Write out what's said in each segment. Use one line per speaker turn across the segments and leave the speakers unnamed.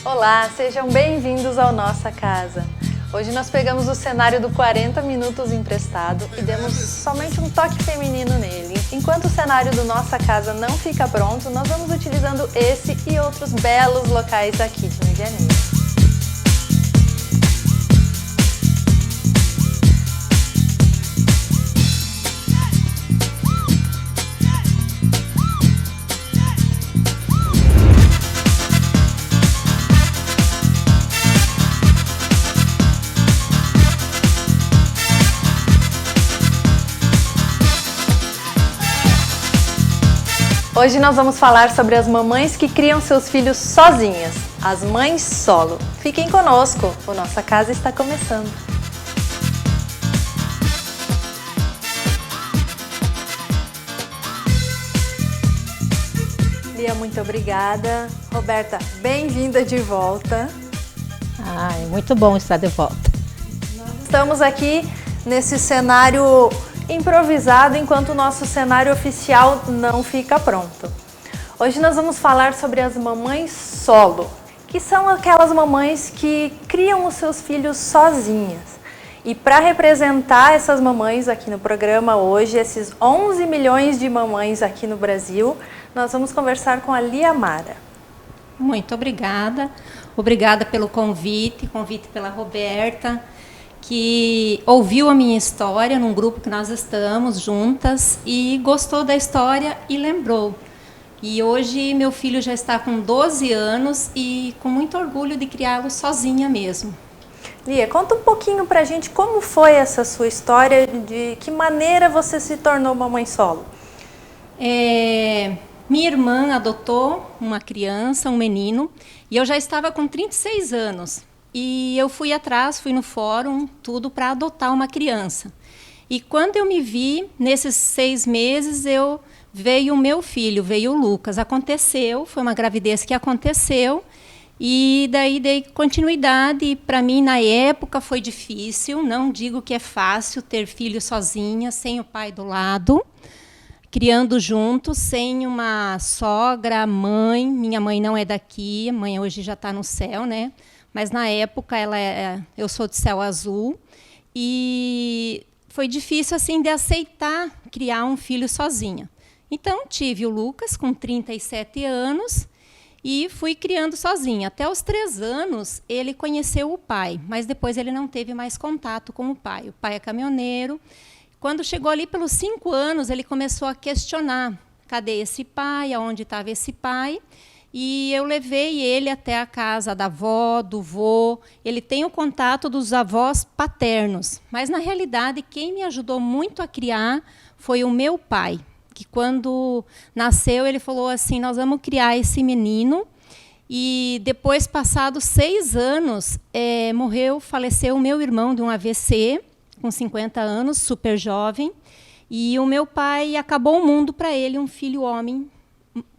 Olá, sejam bem-vindos ao Nossa Casa. Hoje nós pegamos o cenário do 40 Minutos emprestado e demos somente um toque feminino nele. Enquanto o cenário do Nossa Casa não fica pronto, nós vamos utilizando esse e outros belos locais aqui de Medianeira. Hoje nós vamos falar sobre as mamães que criam seus filhos sozinhas, as mães solo. Fiquem conosco, o Nossa Casa está começando. Lia, muito obrigada. Roberta, bem-vinda de volta.
É muito bom estar de volta.
Estamos aqui nesse cenário improvisado enquanto o nosso cenário oficial não fica pronto. Hoje nós vamos falar sobre as mamães solo, que são aquelas mamães que criam os seus filhos sozinhas. E para representar essas mamães aqui no programa hoje, esses 11 milhões de mamães aqui no Brasil, nós vamos conversar com a Lia Mara.
Muito obrigada. Obrigada pelo convite pela Roberta, que ouviu a minha história num grupo que nós estamos juntas e gostou da história e lembrou. E hoje meu filho já está com 12 anos e com muito orgulho de criá-lo sozinha mesmo.
Lia, conta um pouquinho pra gente como foi essa sua história, de que maneira você se tornou mamãe solo.
Minha irmã adotou uma criança, um menino, e eu já estava com 36 anos. E eu fui atrás, fui no fórum, tudo para adotar uma criança. E quando eu me vi, nesses 6 meses, veio o meu filho, veio o Lucas. Aconteceu, foi uma gravidez que aconteceu, e daí dei continuidade. Para mim, na época, foi difícil, não digo que é fácil ter filho sozinha, sem o pai do lado, criando junto, sem uma sogra, mãe. Minha mãe não é daqui, a mãe hoje já está no céu, né? Mas na época eu sou de Céu Azul e foi difícil assim de aceitar criar um filho sozinha. Então tive o Lucas com 37 anos e fui criando sozinha. Até os 3 anos ele conheceu o pai, mas depois ele não teve mais contato com o pai. O pai é caminhoneiro. Quando chegou ali pelos 5 anos ele começou a questionar: cadê esse pai? Aonde estava esse pai? E eu levei ele até a casa da avó, do vô. Ele tem o contato dos avós paternos. Mas, na realidade, quem me ajudou muito a criar foi o meu pai, que, quando nasceu, ele falou assim: nós vamos criar esse menino. E, depois, passados 6 anos, faleceu o meu irmão de um AVC, com 50 anos, super jovem. E o meu pai acabou o mundo para ele, um filho homem,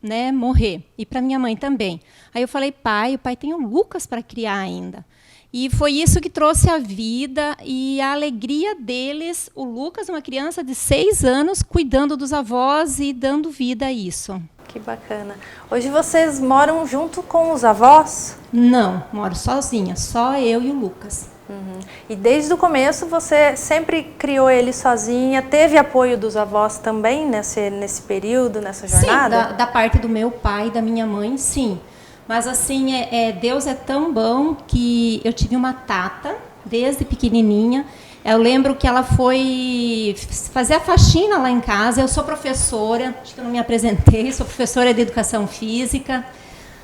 né, morrer, e para minha mãe também. Aí eu falei: o pai tem o Lucas para criar ainda. E foi isso que trouxe a vida e a alegria deles. O Lucas, uma criança de 6 anos, cuidando dos avós e dando vida a isso.
Que bacana. Hoje vocês moram junto com os avós?
Não, moro sozinha, só eu e o Lucas.
Uhum. E desde o começo você sempre criou ele sozinha? Teve apoio dos avós também nesse período, nessa jornada?
Sim, da parte do meu pai e da minha mãe, sim. Mas assim, Deus é tão bom que eu tive uma tata desde pequenininha. Eu lembro que ela foi fazer a faxina lá em casa. Eu sou professora, acho que eu não me apresentei, sou professora de Educação Física.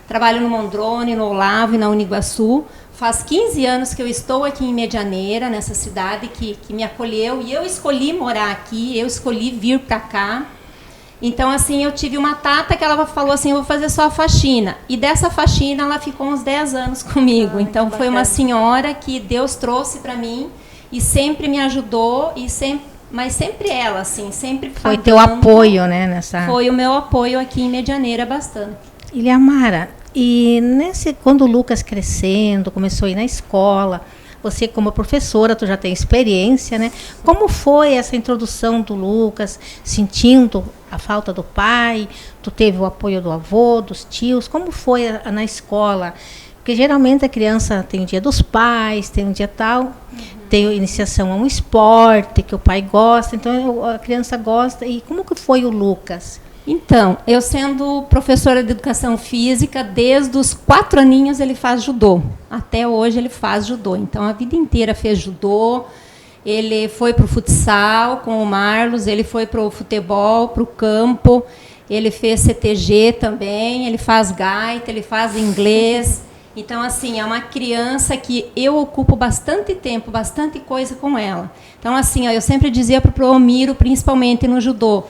Trabalho no Mondrone, no Olavo e na Uniguaçu. Faz 15 anos que eu estou aqui em Medianeira, nessa cidade que me acolheu. E eu escolhi morar aqui, eu escolhi vir para cá. Então, assim, eu tive uma tata que ela falou assim: eu vou fazer só a faxina. E dessa faxina ela ficou uns 10 anos comigo. Então, foi uma senhora que Deus trouxe para mim e sempre me ajudou, mas sempre ela, assim, sempre pagando.
Foi teu apoio, né?
Foi o meu apoio aqui em Medianeira bastante.
Lia Mara, e quando o Lucas crescendo, começou a ir na escola, você como professora, tu já tem experiência, né? Como foi essa introdução do Lucas, sentindo a falta do pai? Tu teve o apoio do avô, dos tios? Como foi na escola? Porque geralmente a criança tem o dia dos pais, tem um dia tal, tem a iniciação a um esporte que o pai gosta, então a criança gosta. E como que foi o Lucas?
Então, eu sendo professora de educação física, desde os 4 aninhos ele faz judô. Até hoje ele faz judô. Então, a vida inteira fez judô. Ele foi para o futsal com o Marlos, ele foi para o futebol, para o campo. Ele fez CTG também, ele faz gaita, ele faz inglês. Então, assim, é uma criança que eu ocupo bastante tempo, bastante coisa com ela. Então, assim, eu sempre dizia para o Promiro, principalmente no judô,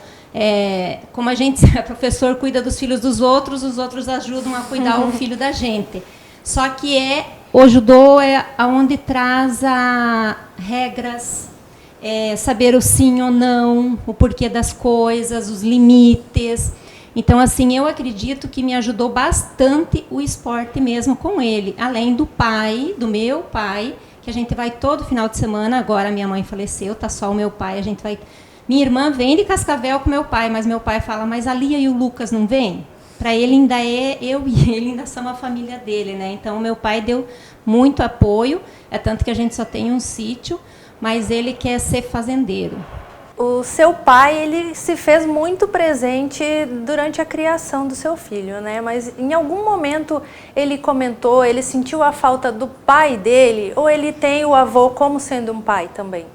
como a gente, o professor cuida dos filhos dos outros, os outros ajudam a cuidar o filho da gente. Só que o judô é onde traz regras, saber o sim ou não, o porquê das coisas, os limites. Então, assim, eu acredito que me ajudou bastante o esporte mesmo com ele, além do pai, do meu pai, que a gente vai todo final de semana. Agora minha mãe faleceu, tá só o meu pai, a gente vai. Minha irmã vem de Cascavel com meu pai, mas meu pai fala, mas a Lia e o Lucas não vêm? Para ele ainda eu e ele ainda somos a família dele, né? Então, meu pai deu muito apoio, tanto que a gente só tem um sítio, mas ele quer ser fazendeiro.
O seu pai, ele se fez muito presente durante a criação do seu filho, né? Mas em algum momento ele comentou, ele sentiu a falta do pai dele, ou ele tem o avô como sendo um pai também?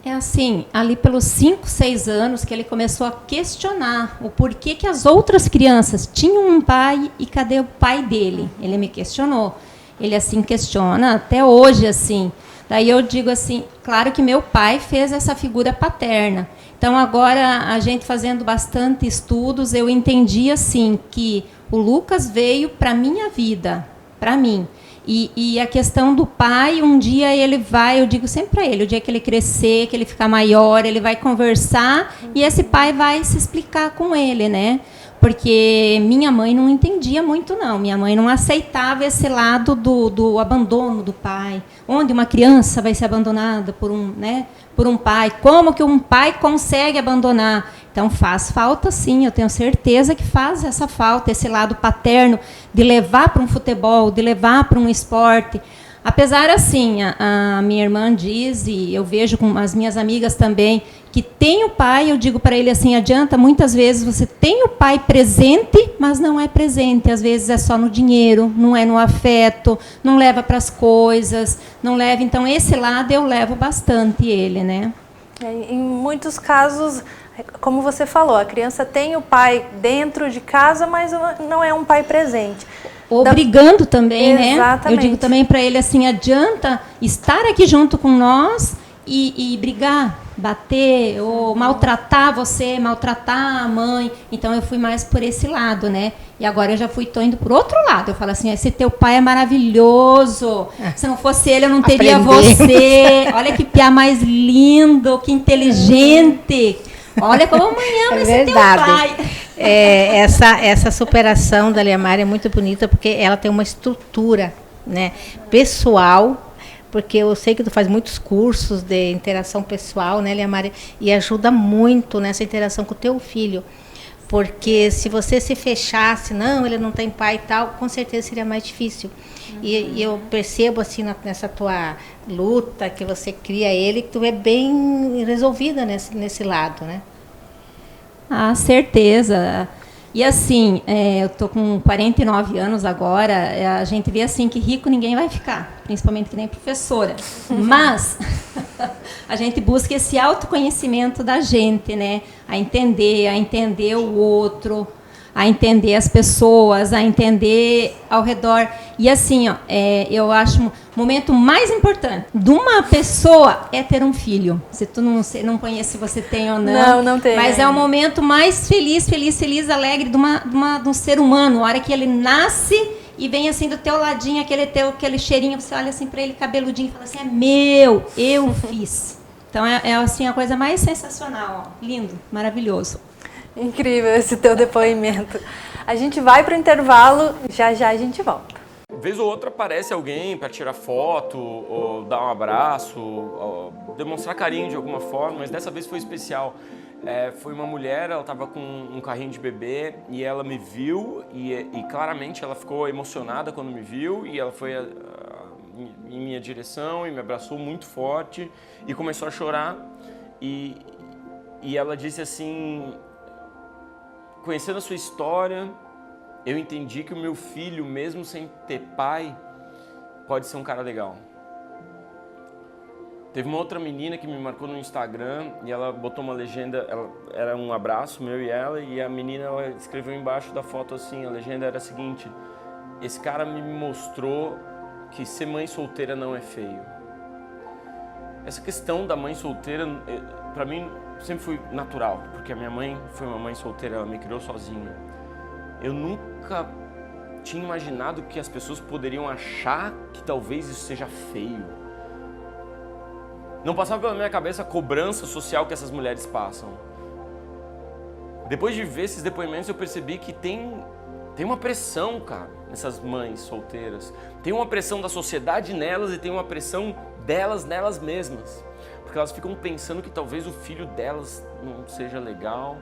É assim, ali pelos 5, 6 anos que ele começou a questionar o porquê que as outras crianças tinham um pai e cadê o pai dele. Ele me questionou. Ele assim questiona até hoje, assim. Daí eu digo assim, claro que meu pai fez essa figura paterna. Então agora a gente fazendo bastante estudos, eu entendi assim que o Lucas veio para minha vida, para mim. E a questão do pai, um dia ele vai, eu digo sempre para ele, o dia que ele crescer, que ele ficar maior, ele vai conversar e esse pai vai se explicar com ele, né? Porque minha mãe não entendia muito, não. Minha mãe não aceitava esse lado do abandono do pai. Onde uma criança vai ser abandonada por um pai? Como que um pai consegue abandonar? Então, faz falta, sim. Eu tenho certeza que faz essa falta, esse lado paterno de levar para um futebol, de levar para um esporte. Apesar, assim, a minha irmã diz, e eu vejo com as minhas amigas também, que tem o pai, eu digo para ele assim, adianta, muitas vezes você tem o pai presente, mas não é presente. Às vezes é só no dinheiro, não é no afeto, não leva para as coisas, não leva. Então, esse lado eu levo bastante ele, né?
Em muitos casos, como você falou, a criança tem o pai dentro de casa, mas não é um pai presente.
Obrigando também, né?
Exatamente.
Eu digo também para ele assim, adianta estar aqui junto com nós e brigar, bater, ou maltratar você, maltratar a mãe. Então eu fui mais por esse lado, né? E agora eu já tô indo por outro lado. Eu falo assim, esse teu pai é maravilhoso. Se não fosse ele, eu não teria você. Olha que piá mais lindo, que inteligente. Olha como amanhã vai ser teu pai.
Essa superação da Liamara é muito bonita, porque ela tem uma estrutura, né, pessoal, porque eu sei que tu faz muitos cursos de interação pessoal, né, Liamara, e ajuda muito nessa interação com o teu filho. Porque se você se fechasse, não, ele não tem pai e tal, com certeza seria mais difícil. E eu percebo assim nessa tua luta, que você cria ele, que tu é bem resolvida nesse lado, né?
Ah, certeza. E assim, eu tô com 49 anos agora, a gente vê assim que rico ninguém vai ficar, principalmente que nem professora. Mas a gente busca esse autoconhecimento da gente, né? A entender o outro, a entender as pessoas, a entender ao redor. E assim, eu acho o momento mais importante de uma pessoa é ter um filho. Se tu não conhece se você tem ou não.
Não tem.
Mas é o momento mais feliz, alegre de um ser humano. A hora que ele nasce e vem assim do teu ladinho, aquele cheirinho, você olha assim para ele cabeludinho e fala assim, é meu, eu fiz. Então é assim a coisa mais sensacional, ó. Lindo, maravilhoso.
Incrível esse teu depoimento. A gente vai para o intervalo, já a gente volta.
Vez ou outra aparece alguém para tirar foto, ou dar um abraço, ou demonstrar carinho de alguma forma, mas dessa vez foi especial. Foi uma mulher, ela estava com um carrinho de bebê e ela me viu e claramente ela ficou emocionada quando me viu e ela foi em minha direção e me abraçou muito forte e começou a chorar e ela disse assim, conhecendo a sua história, eu entendi que o meu filho, mesmo sem ter pai, pode ser um cara legal. Teve uma outra menina que me marcou no Instagram e ela botou uma legenda, era um abraço meu e ela, e a menina ela escreveu embaixo da foto assim, a legenda era a seguinte: esse cara me mostrou que ser mãe solteira não é feio. Essa questão da mãe solteira, pra mim, sempre foi natural, porque a minha mãe foi uma mãe solteira, ela me criou sozinha. Eu nunca tinha imaginado que as pessoas poderiam achar que talvez isso seja feio. Não passava pela minha cabeça a cobrança social que essas mulheres passam. Depois de ver esses depoimentos, eu percebi que tem uma pressão, cara, nessas mães solteiras. Tem uma pressão da sociedade nelas e tem uma pressão delas nelas mesmas. Porque elas ficam pensando que talvez o filho delas não seja legal,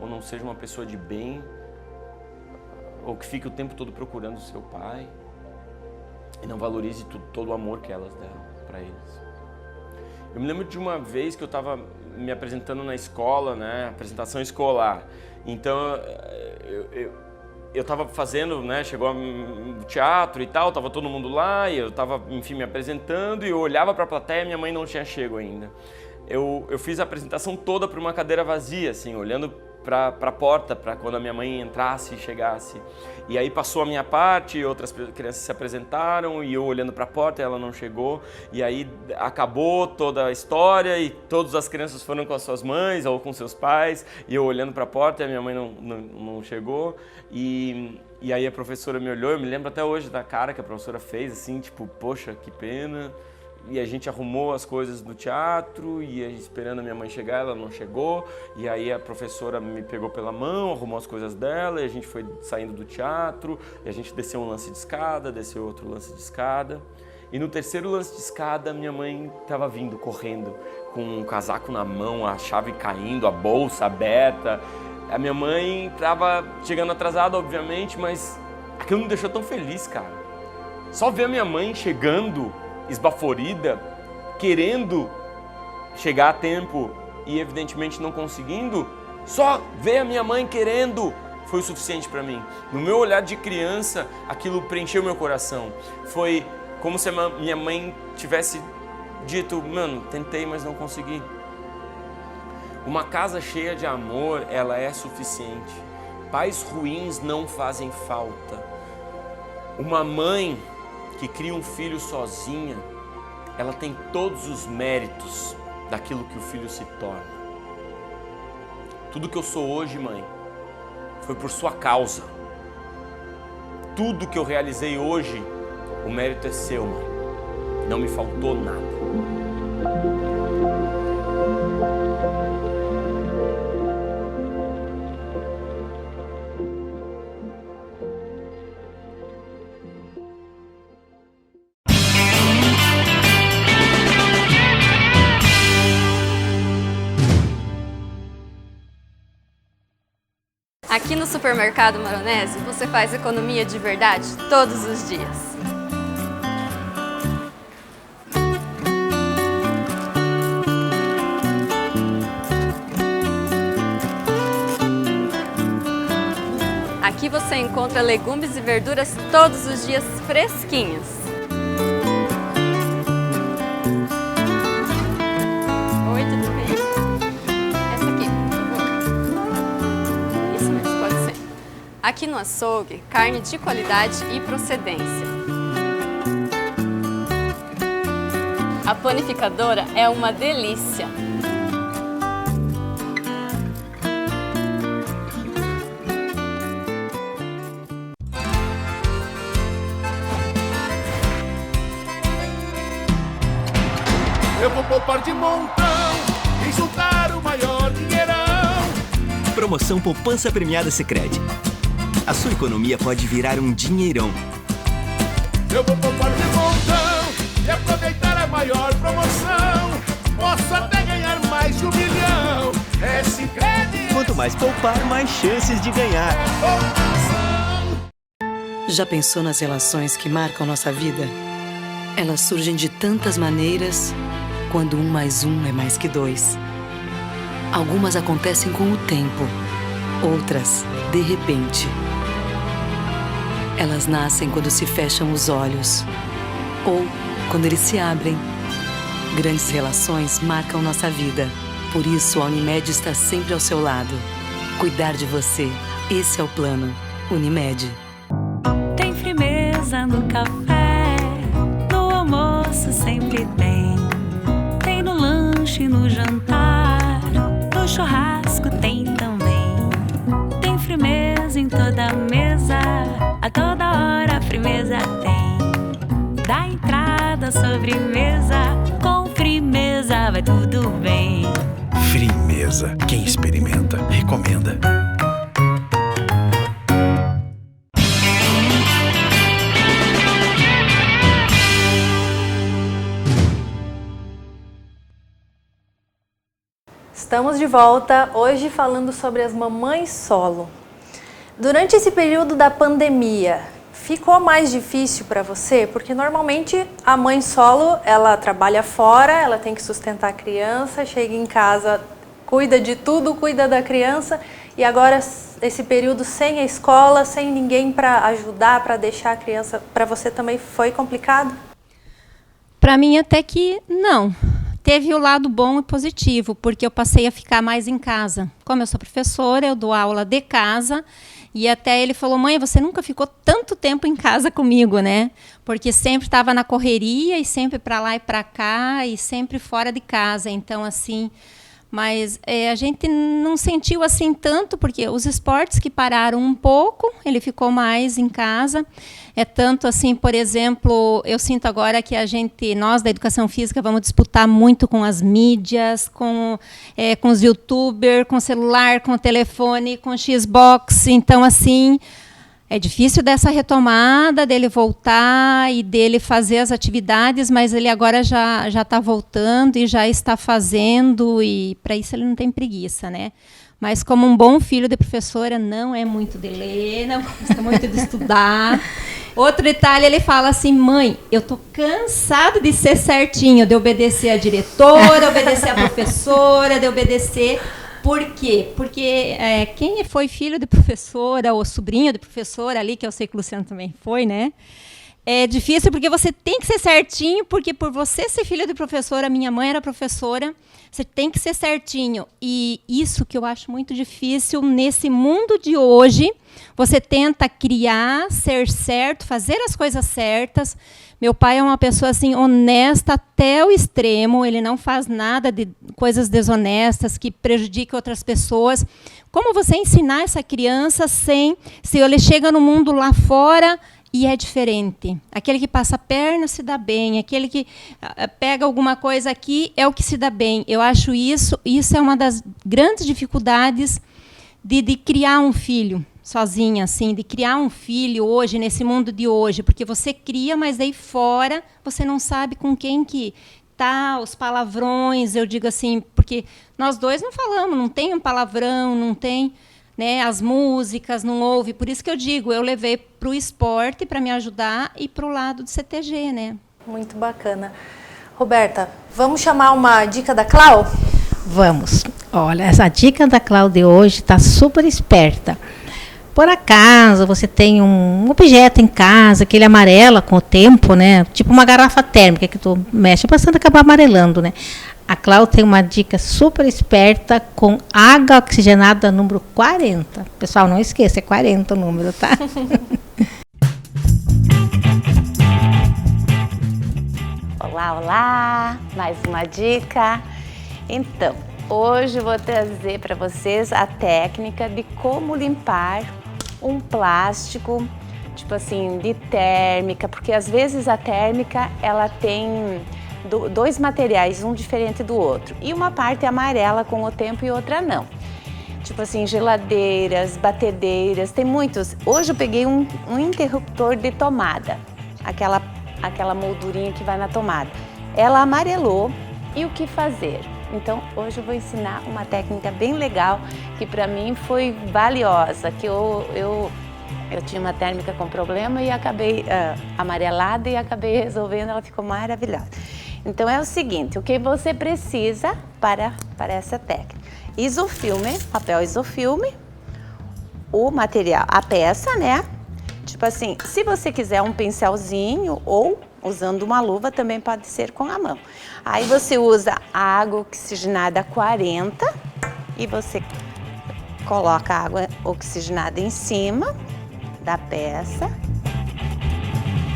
ou não seja uma pessoa de bem, ou que fique o tempo todo procurando o seu pai, e não valorize todo o amor que elas deram para eles. Eu me lembro de uma vez que eu estava me apresentando na escola, né, apresentação escolar. Então, eu estava fazendo, né, chegou o teatro e tal, estava todo mundo lá, e eu estava, enfim, me apresentando, e eu olhava para a plateia e minha mãe não tinha chego ainda. Eu fiz a apresentação toda para uma cadeira vazia, assim, olhando para a porta, para quando a minha mãe entrasse e chegasse. E aí passou a minha parte, outras crianças se apresentaram e eu olhando para a porta, ela não chegou. E aí acabou toda a história e todas as crianças foram com as suas mães ou com seus pais. E eu olhando para a porta e a minha mãe não chegou. E aí a professora me olhou, eu me lembro até hoje da cara que a professora fez, assim, tipo, poxa, que pena. E a gente arrumou as coisas do teatro e esperando a minha mãe chegar, ela não chegou. E aí a professora me pegou pela mão, arrumou as coisas dela e a gente foi saindo do teatro. E a gente desceu um lance de escada, desceu outro lance de escada. E no terceiro lance de escada, minha mãe estava vindo, correndo, com um casaco na mão, a chave caindo, a bolsa aberta. A minha mãe estava chegando atrasada, obviamente, mas aquilo me deixou tão feliz, cara. Só ver a minha mãe chegando esbaforida, querendo chegar a tempo e evidentemente não conseguindo, só ver a minha mãe querendo foi o suficiente para mim. No meu olhar de criança, aquilo preencheu meu coração. Foi como se a minha mãe tivesse dito, mano, tentei, mas não consegui. Uma casa cheia de amor, ela é suficiente. Pais ruins não fazem falta. Uma mãe que cria um filho sozinha, ela tem todos os méritos daquilo que o filho se torna. Tudo que eu sou hoje, mãe, foi por sua causa. Tudo que eu realizei hoje, o mérito é seu, mãe. Não me faltou nada.
Aqui no Supermercado Maronese, você faz economia de verdade todos os dias. Aqui você encontra legumes e verduras todos os dias fresquinhos. Oi, tudo bem? Essa aqui, por favor. Isso mesmo, pode ser. Aqui no açougue, carne de qualidade e procedência. A panificadora é uma delícia.
Eu vou poupar de montão e juntar o maior dinheirão.
Promoção Poupança Premiada Sicredi. A sua economia pode virar um dinheirão.
Eu vou poupar de montão e aproveitar a maior promoção. Posso até ganhar mais de 1 milhão. é Sicredi.
Quanto mais poupar, mais chances de ganhar.
Já pensou nas relações que marcam nossa vida? Elas surgem de tantas maneiras, quando 1 mais 1 é mais que 2. Algumas acontecem com o tempo, outras, de repente. Elas nascem quando se fecham os olhos, ou quando eles se abrem. Grandes relações marcam nossa vida. Por isso, a Unimed está sempre ao seu lado. Cuidar de você, esse é o plano. Unimed.
Tem firmeza no café, no almoço sempre tem. Tem no lanche, no jantar, no churrasco tem também. Tem firmeza em toda mesa, a toda hora a firmeza tem. Da entrada à sobremesa, com firmeza vai tudo bem.
Firmeza. Quem experimenta, recomenda.
Estamos de volta, hoje falando sobre as mamães solo. Durante esse período da pandemia, ficou mais difícil para você? Porque normalmente a mãe solo, ela trabalha fora, ela tem que sustentar a criança, chega em casa, cuida de tudo, cuida da criança, e agora esse período sem a escola, sem ninguém para ajudar, para deixar a criança, para você também foi complicado?
Para mim até que não. Teve o lado bom e positivo, porque eu passei a ficar mais em casa. Como eu sou professora, eu dou aula de casa, e até ele falou: mãe, você nunca ficou tanto tempo em casa comigo, né? Porque sempre estava na correria, e sempre para lá e para cá, e sempre fora de casa. Então, assim, mas a gente não sentiu assim tanto, porque os esportes que pararam um pouco, ele ficou mais em casa. É tanto assim, por exemplo, eu sinto agora que nós da educação física, vamos disputar muito com as mídias, com os youtubers, com o celular, com o telefone, com o Xbox. Então, assim, é difícil dessa retomada, dele voltar e dele fazer as atividades, mas ele agora já está voltando e já está fazendo, e para isso ele não tem preguiça, né? Mas como um bom filho de professora, não é muito de ler, não gosta muito de estudar. Outro detalhe, ele fala assim: mãe, eu tô cansado de ser certinho, de obedecer a diretora, obedecer a professora, de obedecer. Por quê? Porque quem foi filho de professora ou sobrinho de professora ali, que eu sei que o Luciano também foi, né? É difícil porque você tem que ser certinho, porque por você ser filho de professora, minha mãe era professora, você tem que ser certinho. E isso que eu acho muito difícil nesse mundo de hoje, você tenta criar, ser certo, fazer as coisas certas. Meu pai é uma pessoa assim honesta até o extremo, ele não faz nada de coisas desonestas que prejudiquem outras pessoas. Como você ensinar essa criança se ele chega no mundo lá fora e é diferente? Aquele que passa a perna se dá bem, aquele que pega alguma coisa aqui é o que se dá bem. Eu acho isso é uma das grandes dificuldades de criar um filho sozinha, assim, de criar um filho hoje, nesse mundo de hoje, porque você cria, mas daí fora você não sabe com quem que tá, os palavrões, eu digo assim, porque nós dois não falamos, não tem um palavrão, não tem, né, as músicas, não ouve, por isso que eu digo, eu levei para o esporte para me ajudar e para o lado do CTG, né?
Muito bacana. Roberta, vamos chamar uma dica da Clau?
Vamos. Olha, essa dica da Clau de hoje está super esperta. Por acaso você tem um objeto em casa que ele amarela com o tempo, né? Tipo uma garrafa térmica que tu mexe, passando acabar amarelando, né? A Clau tem uma dica super esperta com água oxigenada número 40. Pessoal, não esqueça, é 40 o número, tá?
Olá, olá! Mais uma dica. Então, hoje eu vou trazer para vocês a técnica de como limpar um plástico, tipo assim, de térmica, porque às vezes a térmica ela tem dois materiais, um diferente do outro, e uma parte é amarela com o tempo e outra não. Tipo assim, geladeiras, batedeiras, tem muitos. Hoje eu peguei um interruptor de tomada, aquela moldurinha que vai na tomada. Ela amarelou, e o que fazer? Então, hoje eu vou ensinar uma técnica bem legal que para mim foi valiosa, que eu tinha uma térmica com problema e acabei amarelada e acabei resolvendo, ela ficou maravilhosa. Então é o seguinte, o que você precisa para essa técnica? Isofilme, papel isofilme, o material, a peça, né? Tipo assim, se você quiser um pincelzinho ou usando uma luva, também pode ser com a mão. Aí você usa água oxigenada 40 e você coloca a água oxigenada em cima da peça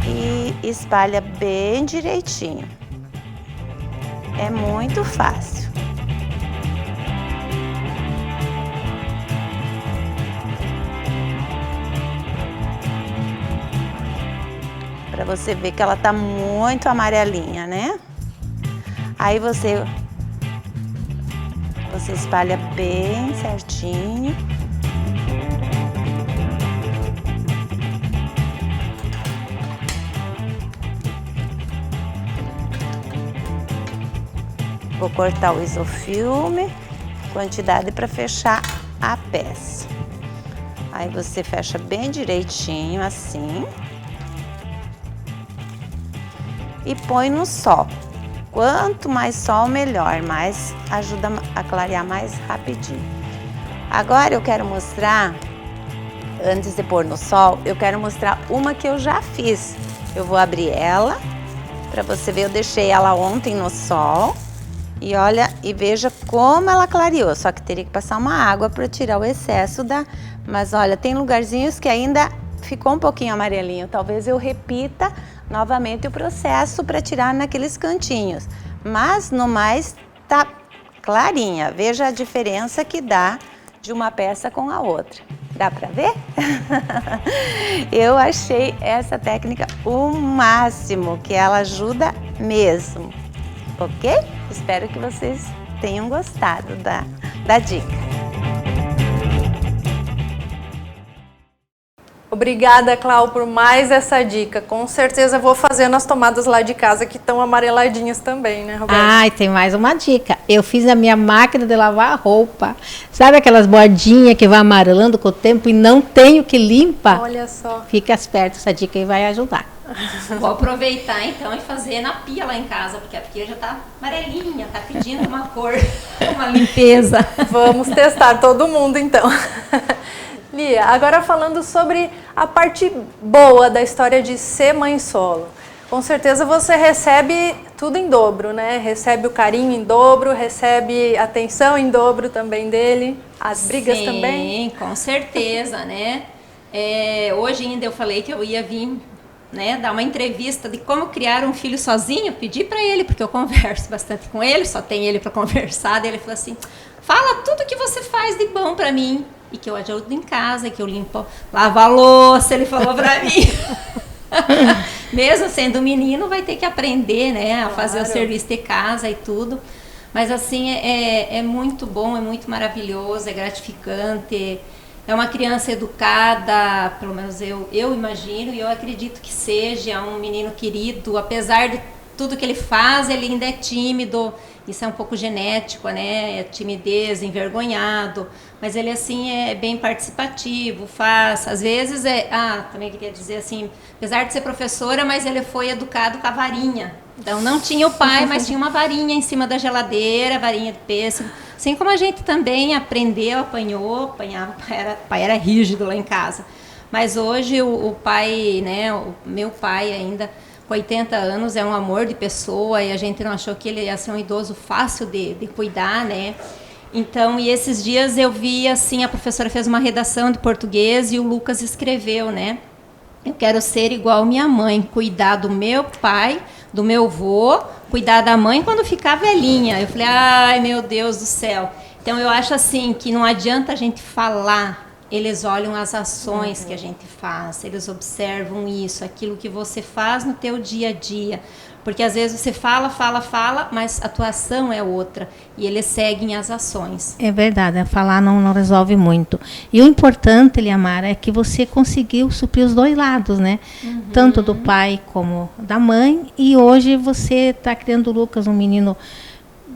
e espalha bem direitinho. É muito fácil. Para você ver que ela tá muito amarelinha, né? Aí você espalha bem certinho. Vou cortar o isofilme, quantidade para fechar a peça. Aí você fecha bem direitinho, assim. E põe no sol. Quanto mais sol, melhor, mais ajuda a clarear mais rapidinho. Agora eu quero mostrar, antes de pôr no sol, eu quero mostrar uma que eu já fiz. Eu vou abrir ela, para você ver, eu deixei ela ontem no sol. E olha, e veja como ela clareou, só que teria que passar uma água para tirar o excesso da... Mas olha, tem lugarzinhos que ainda ficou um pouquinho amarelinho, talvez eu repita novamente o processo para tirar naqueles cantinhos. Mas no mais tá clarinha, veja a diferença que dá de uma peça com a outra. Dá para ver? Eu achei essa técnica o máximo, que ela ajuda mesmo. Ok? Espero que vocês tenham gostado da dica.
Obrigada, Clau, por mais essa dica. Com certeza vou fazer nas tomadas lá de casa que estão amareladinhas também, né, Roberto?
Ah, e tem mais uma dica. Eu fiz a minha máquina de lavar roupa. Sabe aquelas bordinhas que vai amarelando com o tempo e não tem o que limpa?
Olha só.
Fica esperto, essa dica aí vai ajudar.
Vou aproveitar então e fazer na pia lá em casa, porque a pia já tá amarelinha, tá pedindo uma cor, uma limpeza.
Vamos testar todo mundo então. Lia, agora falando sobre a parte boa da história de ser mãe solo. Com certeza você recebe tudo em dobro, né? Recebe o carinho em dobro, recebe atenção em dobro também dele, as brigas também.
Sim, com certeza, né? Hoje ainda eu falei que eu ia vir, né, dar uma entrevista de como criar um filho sozinho, pedi para ele, porque eu converso bastante com ele, só tem ele para conversar, daí ele falou assim, fala tudo que você faz de bom para mim, e que eu ajudo em casa, que eu limpo, lavo a louça, ele falou para mim. Mesmo sendo menino, vai ter que aprender, né, a fazer o serviço de casa e tudo, mas assim, é muito bom, é muito maravilhoso, é gratificante. É uma criança educada, pelo menos eu imagino, e eu acredito que seja um menino querido, apesar de tudo que ele faz, ele ainda é tímido, isso é um pouco genético, né, é timidez, envergonhado, mas ele assim é bem participativo, faz, às vezes também queria dizer assim, apesar de ser professora, mas ele foi educado com a varinha, então não tinha o pai, mas tinha uma varinha em cima da geladeira, varinha de pêssego. Assim como a gente também aprendeu, apanhava, o pai era rígido lá em casa. Mas hoje o pai, né, o meu pai ainda, com 80 anos, é um amor de pessoa e a gente não achou que ele ia ser um idoso fácil de cuidar, né? Então, e esses dias eu vi, assim, a professora fez uma redação de português e o Lucas escreveu, né? Eu quero ser igual minha mãe, cuidar do meu pai, do meu avô, cuidar da mãe quando ficar velhinha. Eu falei, ai meu Deus do céu. Então eu acho assim que não adianta a gente falar, eles olham as ações que a gente faz, eles observam isso, aquilo que você faz no teu dia a dia. Porque às vezes você fala, mas a tua ação é outra. E eles seguem as ações.
É verdade, falar não resolve muito. E o importante, Eliamara, é que você conseguiu suprir os dois lados, né? Tanto do pai como da mãe. E hoje você está criando o Lucas, um menino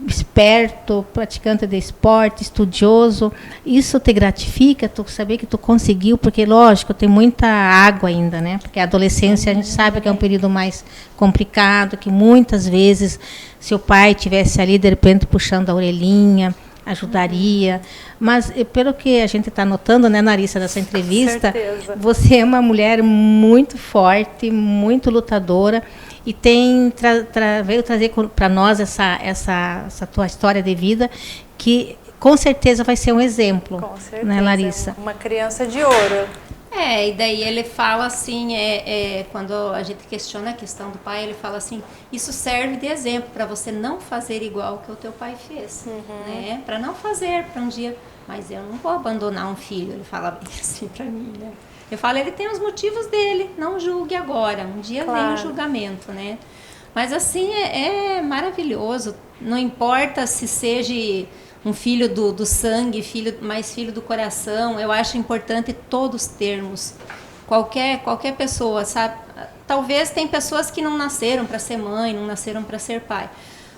esperto, praticante de esporte, estudioso. Isso te gratifica, tu saber que tu conseguiu, porque lógico, tem muita água ainda, né? Porque a adolescência a gente sabe que é um período mais complicado, que muitas vezes se o pai tivesse ali de repente puxando a orelhinha, ajudaria. Mas pelo que a gente está notando, né, Narissa, dessa entrevista, você é uma mulher muito forte, muito lutadora, e veio trazer para nós essa tua história de vida, que com certeza vai ser um exemplo, com certeza, né, Larissa?
Uma criança de ouro.
E daí ele fala assim, quando a gente questiona a questão do pai, ele fala assim, isso serve de exemplo para você não fazer igual que o teu pai fez, né? Para não fazer, para um dia, mas eu não vou abandonar um filho, ele fala assim para mim, né? Eu falo, ele tem os motivos dele, não julgue agora, um dia vem o julgamento, né? Mas assim, é maravilhoso, não importa se seja um filho do sangue, mais filho do coração, eu acho importante todos termos, qualquer pessoa, sabe? Talvez tem pessoas que não nasceram para ser mãe, não nasceram para ser pai,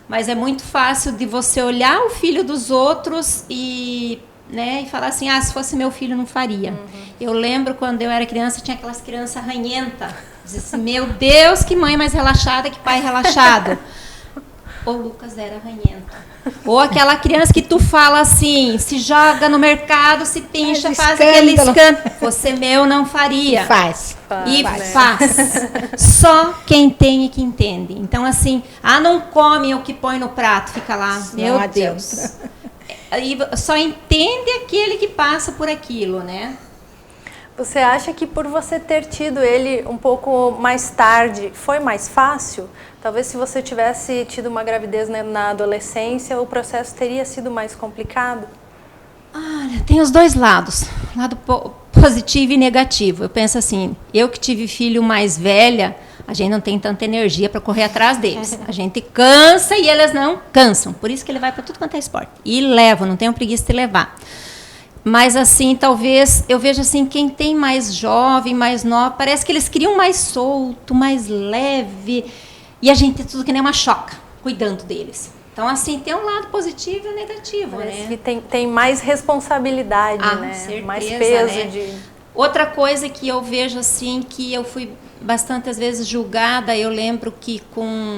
mas é muito fácil de você olhar o filho dos outros e falar assim, se fosse meu filho não faria. Eu lembro quando eu era criança, tinha aquelas crianças ranhentas, dizia assim, meu Deus, que mãe mais relaxada, que pai relaxado. O Lucas era ranhento. Ou aquela criança que tu fala assim, se joga no mercado, se pincha, faz aquele escândalo. Você meu não faria.
Faz.
Só quem tem e que entende. Então assim, não come o que põe no prato, fica lá, meu Deus. E só entende aquele que passa por aquilo, né?
Você acha que por você ter tido ele um pouco mais tarde, foi mais fácil? Talvez se você tivesse tido uma gravidez, né, na adolescência, o processo teria sido mais complicado?
Tem os dois lados, lado positivo e negativo. Eu penso assim, eu que tive filho mais velha, a gente não tem tanta energia para correr atrás deles. A gente cansa e eles não cansam. Por isso que ele vai para tudo quanto é esporte. E leva, não tenho preguiça de levar. Mas assim, talvez, eu vejo assim, quem tem mais jovem, mais nova, parece que eles criam mais solto, mais leve, e a gente é tudo que nem uma choca, cuidando deles. Então assim, tem um lado positivo e um negativo,
parece,
né?
que tem mais responsabilidade, né?
Certeza,
mais peso,
né? Outra coisa que eu vejo assim, que eu fui bastante às vezes julgada, eu lembro que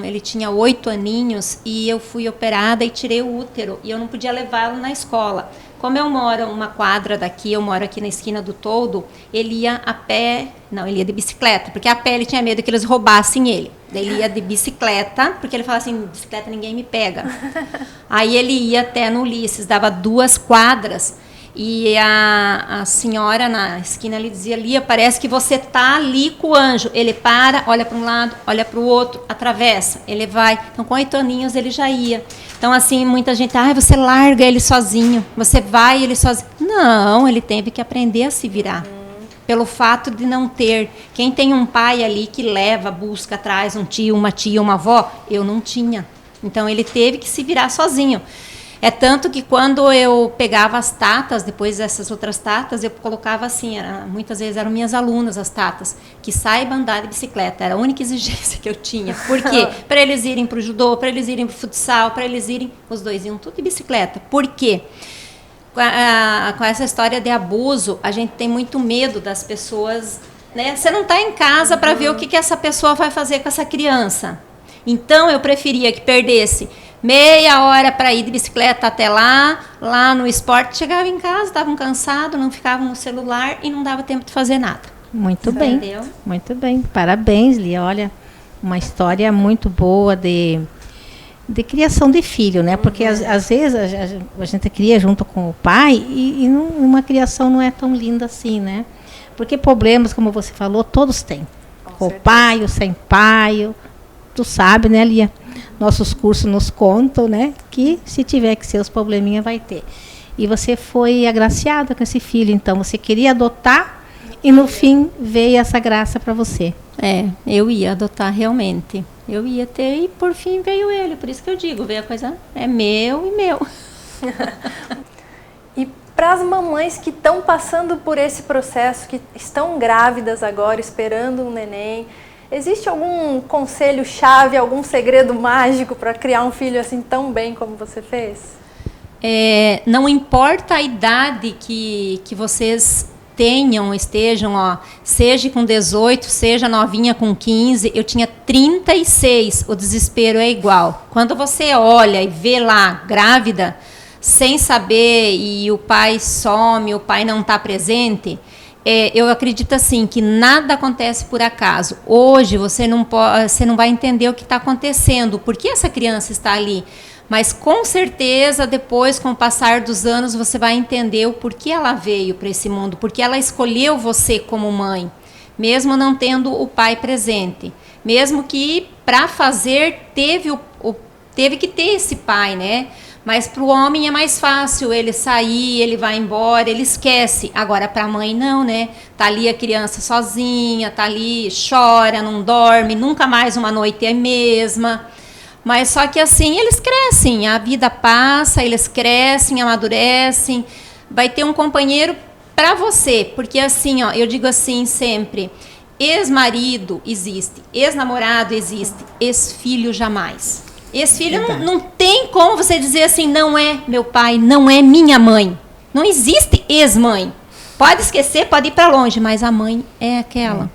ele tinha 8 aninhos e eu fui operada e tirei o útero e eu não podia levá-lo na escola. Como eu moro uma quadra daqui, eu moro aqui na esquina do Toldo, ele ia a pé, não, ele ia de bicicleta, porque a pé ele tinha medo que eles roubassem ele. Daí ele ia de bicicleta, porque ele falava assim, bicicleta ninguém me pega. Aí ele ia até no Ulisses, dava 2 quadras, e a senhora na esquina ali dizia, Lia, parece que você tá ali com o anjo. Ele para, olha para um lado, olha para o outro, atravessa, ele vai. Então com 8 aninhos ele já ia. Então assim, muita gente, você larga ele sozinho, você vai ele sozinho. Não, ele teve que aprender a se virar. Pelo fato de não ter, quem tem um pai ali que leva, busca atrás, um tio, uma tia, uma avó, eu não tinha. Então ele teve que se virar sozinho. É tanto que quando eu pegava as tatas, depois dessas outras tatas, eu colocava assim, muitas vezes eram minhas alunas as tatas, que saibam andar de bicicleta, era a única exigência que eu tinha. Por quê? Para eles irem para o judô, para eles irem para o futsal, para eles irem, os dois iam tudo de bicicleta. Por quê? Com essa história de abuso, a gente tem muito medo das pessoas, né? Você não está em casa para ver o que essa pessoa vai fazer com essa criança. Então, eu preferia que perdesse meia hora para ir de bicicleta até lá no esporte, chegava em casa, estavam cansados, não ficavam no celular e não dava tempo de fazer nada.
Muito bem, muito bem. Parabéns, Lia. Olha, uma história muito boa de criação de filho, né? Porque às vezes a gente cria junto com o pai e uma criação não é tão linda assim, né? Porque problemas, como você falou, todos têm. Com o pai, o sem pai, tu sabe, né, Lia? Nossos cursos nos contam, né, que se tiver que ser os probleminha vai ter. E você foi agraciada com esse filho, então você queria adotar e no fim veio essa graça para você.
Eu ia adotar realmente. Eu ia ter e por fim veio ele. Por isso que eu digo, veio a coisa, é meu e meu.
E para as mamães que estão passando por esse processo, que estão grávidas agora, esperando um neném, Existe algum conselho-chave, algum segredo mágico para criar um filho assim tão bem como você fez?
Não importa a idade que vocês tenham, estejam, seja com 18, seja novinha com 15, eu tinha 36, o desespero é igual. Quando você olha e vê lá, grávida, sem saber, e o pai some, o pai não está presente, eu acredito assim, que nada acontece por acaso. Hoje você não vai entender o que está acontecendo, por que essa criança está ali. Mas com certeza depois, com o passar dos anos, você vai entender o porquê ela veio para esse mundo, porque ela escolheu você como mãe, mesmo não tendo o pai presente. Mesmo que para fazer teve que ter esse pai, né? Mas para o homem é mais fácil ele sair, ele vai embora, ele esquece. Agora para a mãe não, né? Tá ali a criança sozinha, tá ali, chora, não dorme, nunca mais uma noite é a mesma. Mas só que assim, eles crescem, a vida passa, eles crescem, amadurecem, vai ter um companheiro para você, porque assim, eu digo assim sempre, ex-marido existe, ex-namorado existe, ex-filho jamais. Ex-filho não tem como você dizer assim, não é meu pai, não é minha mãe. Não existe ex-mãe. Pode esquecer, pode ir para longe, mas a mãe é aquela.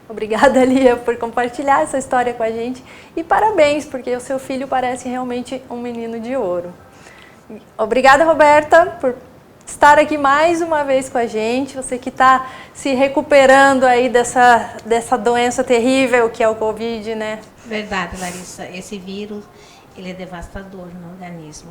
Obrigada, Lia, por compartilhar essa história com a gente. E parabéns, porque o seu filho parece realmente um menino de ouro. Obrigada, Roberta, por estar aqui mais uma vez com a gente. Você que está se recuperando aí dessa doença terrível que é o Covid, né?
Verdade, Larissa. Esse vírus, ele é devastador no organismo.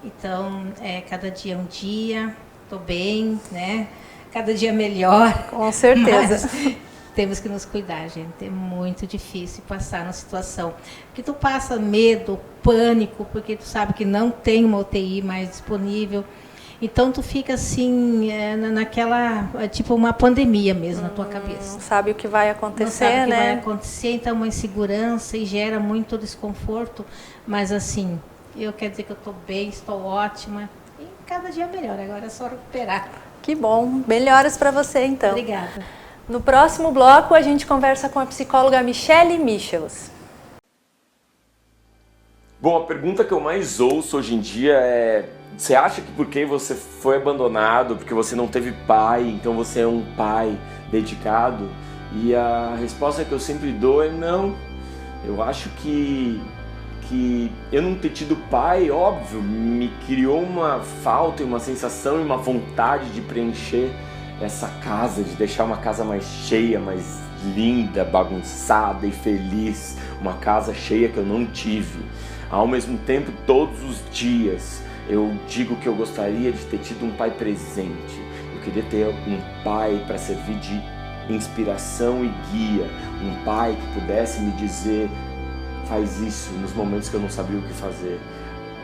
Então, cada dia é um dia, estou bem, né? Cada dia melhor.
Com certeza.
Mas temos que nos cuidar, gente. É muito difícil passar numa situação. Porque tu passa medo, pânico, porque tu sabe que não tem uma UTI mais disponível. Então tu fica assim, naquela, tipo uma pandemia mesmo na tua cabeça.
Não sabe o que vai acontecer,
não sabe o que
né?
vai acontecer, então uma insegurança e gera muito desconforto. Mas assim, eu quero dizer que eu estou bem, estou ótima. E cada dia melhor, agora é só recuperar.
Que bom, melhoras para você então.
Obrigada.
No próximo bloco a gente conversa com a psicóloga Michele Michels.
Bom, a pergunta que eu mais ouço hoje em dia é: você acha que porque você foi abandonado, porque você não teve pai, então você é um pai dedicado? E a resposta que eu sempre dou é não. Eu acho que eu não ter tido pai, óbvio, me criou uma falta e uma sensação e uma vontade de preencher essa casa, de deixar uma casa mais cheia, mais linda, bagunçada e feliz. Uma casa cheia que eu não tive. Ao mesmo tempo, todos os dias, eu digo que eu gostaria de ter tido um pai presente. Eu queria ter um pai para servir de inspiração e guia. Um pai que pudesse me dizer: faz isso, nos momentos que eu não sabia o que fazer.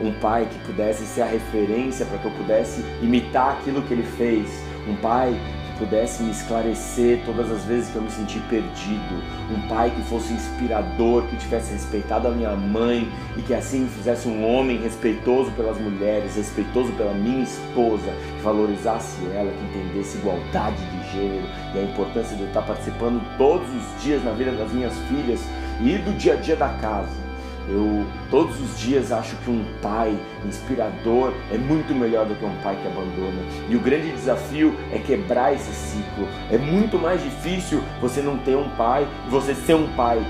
Um pai que pudesse ser a referência para que eu pudesse imitar aquilo que ele fez. Um pai que pudesse me esclarecer todas as vezes que eu me senti perdido. Um pai que fosse inspirador, que tivesse respeitado a minha mãe e que assim me fizesse um homem respeitoso pelas mulheres, respeitoso pela minha esposa, que valorizasse ela, que entendesse igualdade de gênero e a importância de eu estar participando todos os dias na vida das minhas filhas e do dia a dia da casa. Eu todos os dias acho que um pai inspirador é muito melhor do que um pai que abandona. E o grande desafio é quebrar esse ciclo. É muito mais difícil você não ter um pai e você ser um pai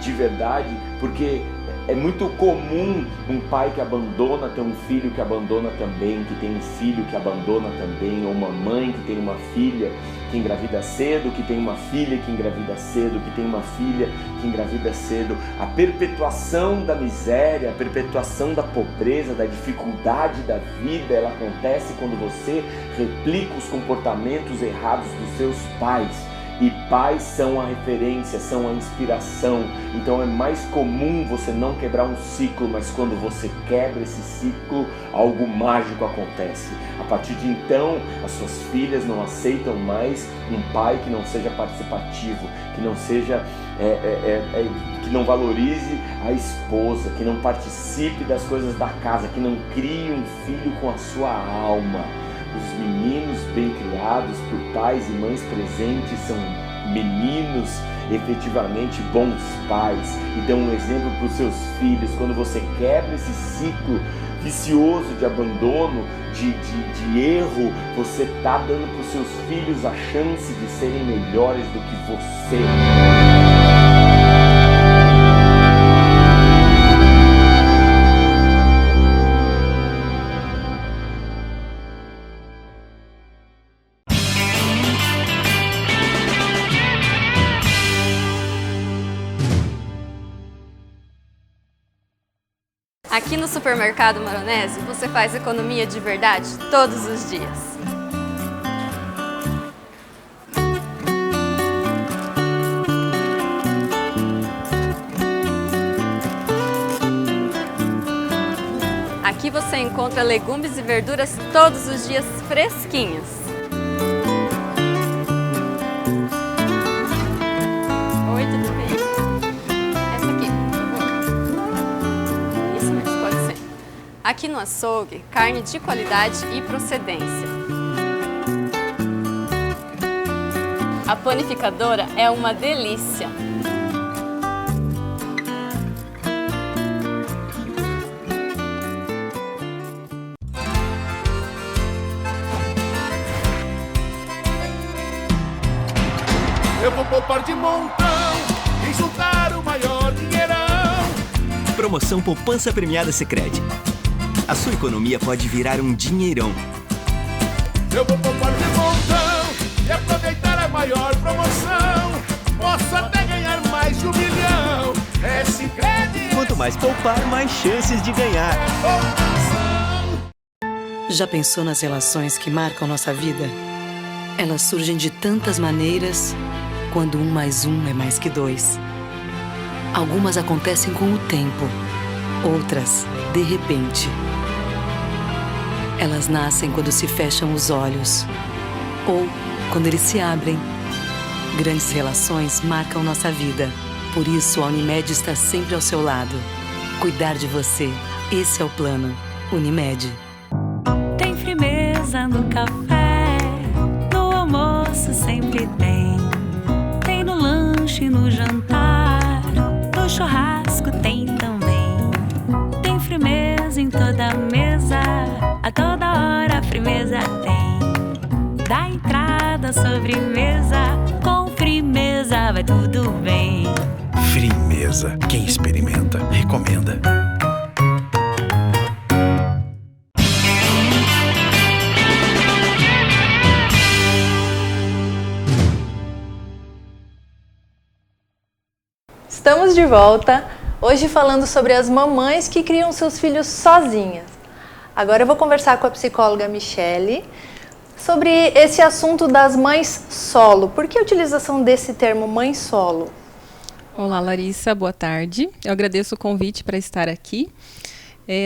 de verdade, porque é muito comum um pai que abandona ter um filho que abandona também, que tem um filho que abandona também, ou uma mãe que tem uma filha que engravida cedo, que tem uma filha que engravida cedo, que tem uma filha que engravida cedo. A perpetuação da miséria, a perpetuação da pobreza, da dificuldade da vida, ela acontece quando você replica os comportamentos errados dos seus pais. E pais são a referência, são a inspiração. Então é mais comum você não quebrar um ciclo, mas quando você quebra esse ciclo, algo mágico acontece. A partir de então, as suas filhas não aceitam mais um pai que não seja participativo, que não seja, que não valorize a esposa, que não participe das coisas da casa, que não crie um filho com a sua alma. Os meninos bem criados por pais e mães presentes são meninos efetivamente bons pais e dão um exemplo para os seus filhos, quando você quebra esse ciclo vicioso de abandono, de erro, você está dando para os seus filhos a chance de serem melhores do que você.
Aqui no Supermercado Maronese, você faz economia de verdade todos os dias. Aqui você encontra legumes e verduras todos os dias fresquinhos. Oi, tudo bem? Essa aqui, isso mesmo, pode ser. Aqui no açougue, carne de qualidade e procedência. A panificadora é uma delícia.
Eu vou poupar de montão e juntar o maior dinheirão.
Promoção Poupança Premiada Sicredi. A sua economia pode virar um dinheirão.
Eu vou poupar de montão e aproveitar a maior promoção. Posso até ganhar mais de 1 milhão. É Sicredi.
Quanto mais poupar, mais chances de ganhar.
Já pensou nas relações que marcam nossa vida? Elas surgem de tantas maneiras, quando 1 mais 1 é mais que 2. Algumas acontecem com o tempo, outras, de repente. Elas nascem quando se fecham os olhos, ou quando eles se abrem. Grandes relações marcam nossa vida. Por isso, a Unimed está sempre ao seu lado. Cuidar de você, esse é o plano. Unimed.
Tem firmeza no café, no almoço sempre tem. Tem no lanche, no jantar, no churrasco tem também. Tem firmeza em toda a mesa, a toda hora a firmeza tem. Da entrada à sobremesa, com firmeza vai tudo bem.
Firmeza, quem experimenta, recomenda.
Estamos de volta, hoje falando sobre as mamães que criam seus filhos sozinhas. Agora eu vou conversar com a psicóloga Michele sobre esse assunto das mães solo. Por que a utilização desse termo mãe solo?
Olá, Larissa, boa tarde. Eu agradeço o convite para estar aqui.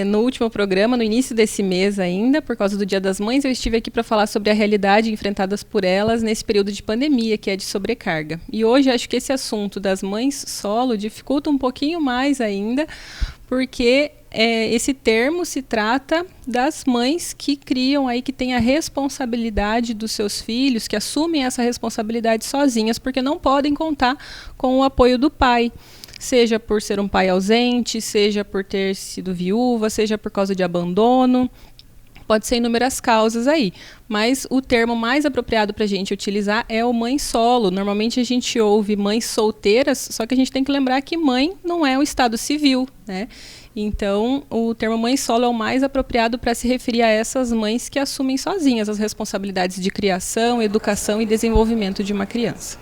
No último programa, no início desse mês ainda, por causa do Dia das Mães, eu estive aqui para falar sobre a realidade enfrentadas por elas nesse período de pandemia, que é de sobrecarga. E hoje acho que esse assunto das mães solo dificulta um pouquinho mais ainda, porque esse termo se trata das mães que criam aí, que têm a responsabilidade dos seus filhos, que assumem essa responsabilidade sozinhas, porque não podem contar com o apoio do pai. Seja por ser um pai ausente, seja por ter sido viúva, seja por causa de abandono. Pode ser inúmeras causas aí, mas o termo mais apropriado para a gente utilizar é o mãe solo. Normalmente a gente ouve mães solteiras, só que a gente tem que lembrar que mãe não é o estado civil, né? Então, o termo mãe solo é o mais apropriado para se referir a essas mães que assumem sozinhas as responsabilidades de criação, educação e desenvolvimento de uma criança.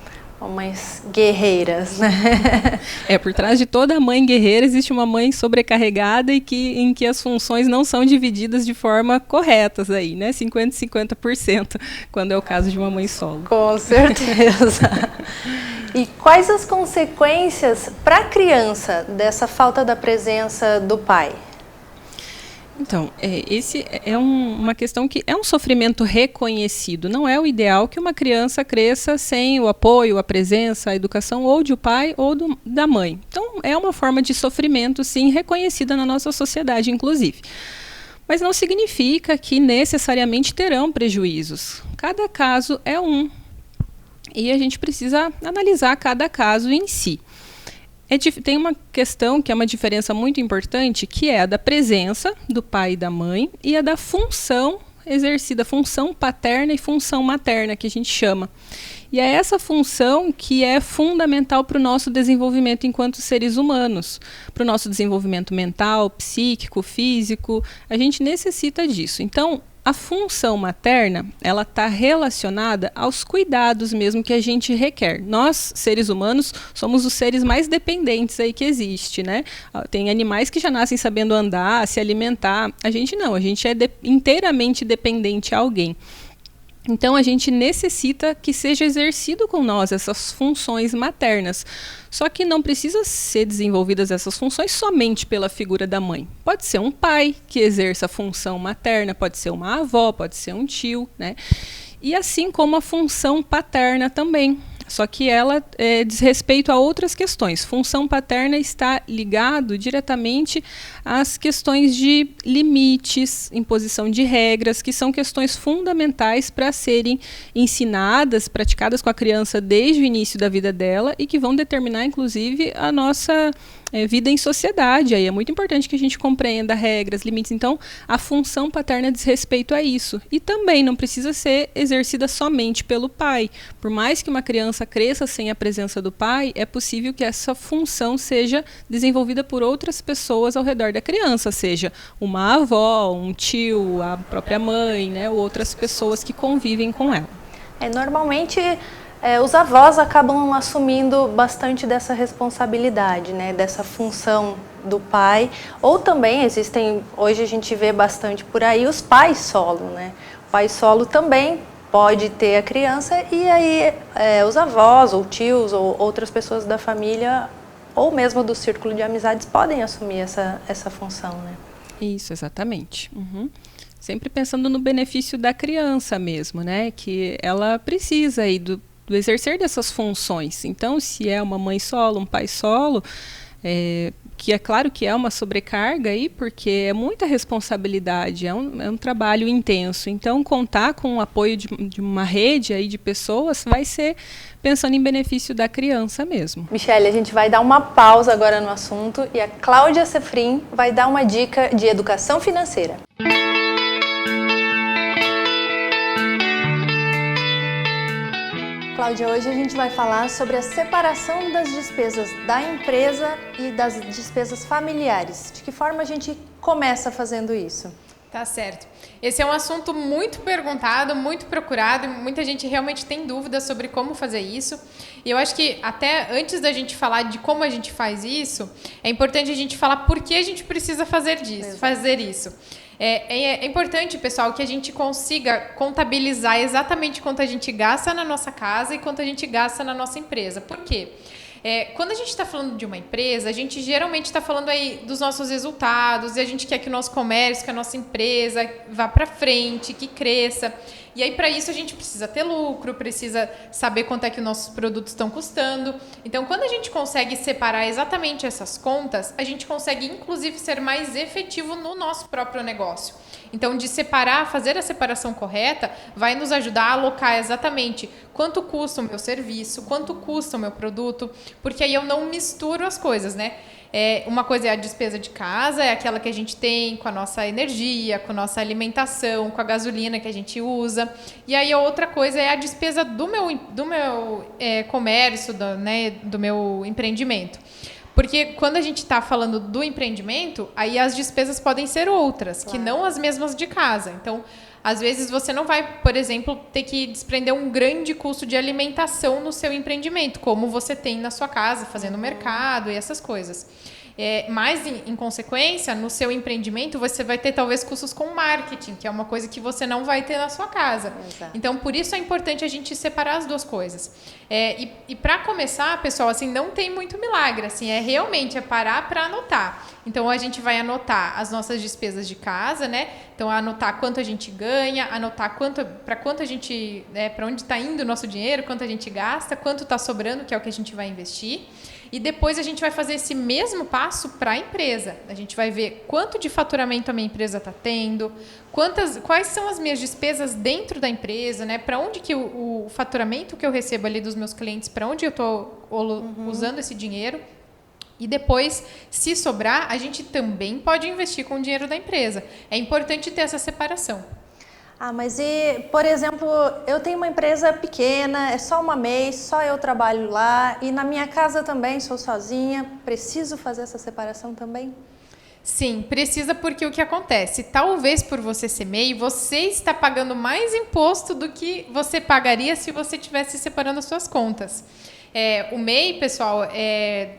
Mães guerreiras, né?
Por trás de toda mãe guerreira existe uma mãe sobrecarregada e em que as funções não são divididas de forma corretas aí, né? 50% e 50%, quando é o caso de uma mãe solo.
Com certeza. E quais as consequências para a criança dessa falta da presença do pai?
Então, esse é uma questão que é um sofrimento reconhecido. Não é o ideal que uma criança cresça sem o apoio, a presença, a educação ou do pai ou da mãe. Então, é uma forma de sofrimento, sim, reconhecida na nossa sociedade, inclusive. Mas não significa que necessariamente terão prejuízos. Cada caso é um. e a gente precisa analisar cada caso em si. Tem uma questão que é uma diferença muito importante, que é a da presença do pai e da mãe e a da função exercida, função paterna e função materna, que a gente chama. E é essa função que é fundamental para o nosso desenvolvimento enquanto seres humanos, para o nosso desenvolvimento mental, psíquico, físico. A gente necessita disso. Então, a função materna, ela está relacionada aos cuidados mesmo que a gente requer. Nós, seres humanos, somos os seres mais dependentes aí que existe, né? Tem animais que já nascem sabendo andar, se alimentar. A gente não, a gente é inteiramente dependente a alguém. Então, a gente necessita que seja exercido com nós essas funções maternas. Só que não precisa ser desenvolvidas essas funções somente pela figura da mãe. Pode ser um pai que exerça a função materna, pode ser uma avó, pode ser um tio, né? E assim como a função paterna também. Só que ela diz respeito a outras questões. Função paterna está ligado diretamente às questões de limites, imposição de regras, que são questões fundamentais para serem ensinadas, praticadas com a criança desde o início da vida dela e que vão determinar, inclusive, a nossa vida em sociedade. Aí é muito importante que a gente compreenda regras, limites. Então, a função paterna diz respeito a isso. E também não precisa ser exercida somente pelo pai. Por mais que uma criança cresça sem a presença do pai, é possível que essa função seja desenvolvida por outras pessoas ao redor da criança, seja uma avó, um tio, a própria mãe, né, ou outras pessoas que convivem com ela.
Normalmente, os avós acabam assumindo bastante dessa responsabilidade, né, dessa função do pai. Ou também existem, hoje a gente vê bastante por aí, os pais solo, né? O pai solo também pode ter a criança e aí os avós ou tios ou outras pessoas da família ou mesmo do círculo de amizades podem assumir essa função, né?
Isso, exatamente. Uhum. Sempre pensando no benefício da criança mesmo, né? Que ela precisa aí do exercer dessas funções. Então, se é uma mãe solo, um pai solo, que é claro que é uma sobrecarga aí, porque é muita responsabilidade, é um trabalho intenso. Então, contar com o apoio de uma rede aí de pessoas vai ser pensando em benefício da criança mesmo.
Michele, a gente vai dar uma pausa agora no assunto e a Cláudia Sefrim vai dar uma dica de educação financeira. Cláudia, hoje a gente vai falar sobre a separação das despesas da empresa e das despesas familiares. De que forma a gente começa fazendo isso?
Tá certo. Esse é um assunto muito perguntado, muito procurado, muita gente realmente tem dúvidas sobre como fazer isso. E eu acho que até antes da gente falar de como a gente faz isso, é importante a gente falar por que a gente precisa fazer isso. É importante, pessoal, que a gente consiga contabilizar exatamente quanto a gente gasta na nossa casa e quanto a gente gasta na nossa empresa. Por quê? Quando a gente está falando de uma empresa, a gente geralmente está falando aí dos nossos resultados e a gente quer que o nosso comércio, que a nossa empresa vá para frente, que cresça. E aí, para isso, a gente precisa ter lucro, precisa saber quanto é que os nossos produtos estão custando. Então, quando a gente consegue separar exatamente essas contas, a gente consegue, inclusive, ser mais efetivo no nosso próprio negócio. Então, de separar, fazer a separação correta, vai nos ajudar a alocar exatamente quanto custa o meu serviço, quanto custa o meu produto, porque aí eu não misturo as coisas, né? Uma coisa é a despesa de casa, é aquela que a gente tem com a nossa energia, com a nossa alimentação, com a gasolina que a gente usa. E aí a outra coisa é a despesa do meu comércio, do meu empreendimento. Porque quando a gente está falando do empreendimento, aí as despesas podem ser outras, que não as mesmas de casa. Então, às vezes você não vai, por exemplo, ter que desprender um grande custo de alimentação no seu empreendimento, como você tem na sua casa, fazendo mercado e essas coisas. Mas, em consequência, no seu empreendimento, você vai ter talvez custos com marketing, que é uma coisa que você não vai ter na sua casa. Exato. Então, por isso é importante a gente separar as duas coisas. E para começar, pessoal, assim, não tem muito milagre. Assim, realmente parar para anotar. Então, a gente vai anotar as nossas despesas de casa, né? Então, anotar quanto a gente ganha, anotar para quanto a gente, para onde está indo o nosso dinheiro, quanto a gente gasta, quanto está sobrando, que é o que a gente vai investir. E depois a gente vai fazer esse mesmo passo para a empresa. A gente vai ver quanto de faturamento a minha empresa está tendo, quais são as minhas despesas dentro da empresa, né? Para onde que o faturamento que eu recebo ali dos meus clientes, para onde eu estou usando esse dinheiro. E depois, se sobrar, a gente também pode investir com o dinheiro da empresa. É importante ter essa separação.
Mas por exemplo, eu tenho uma empresa pequena, é só uma MEI, só eu trabalho lá, e na minha casa também sou sozinha, preciso fazer essa separação também?
Sim, precisa, porque o que acontece? Talvez por você ser MEI, você está pagando mais imposto do que você pagaria se você estivesse separando as suas contas. O MEI, pessoal,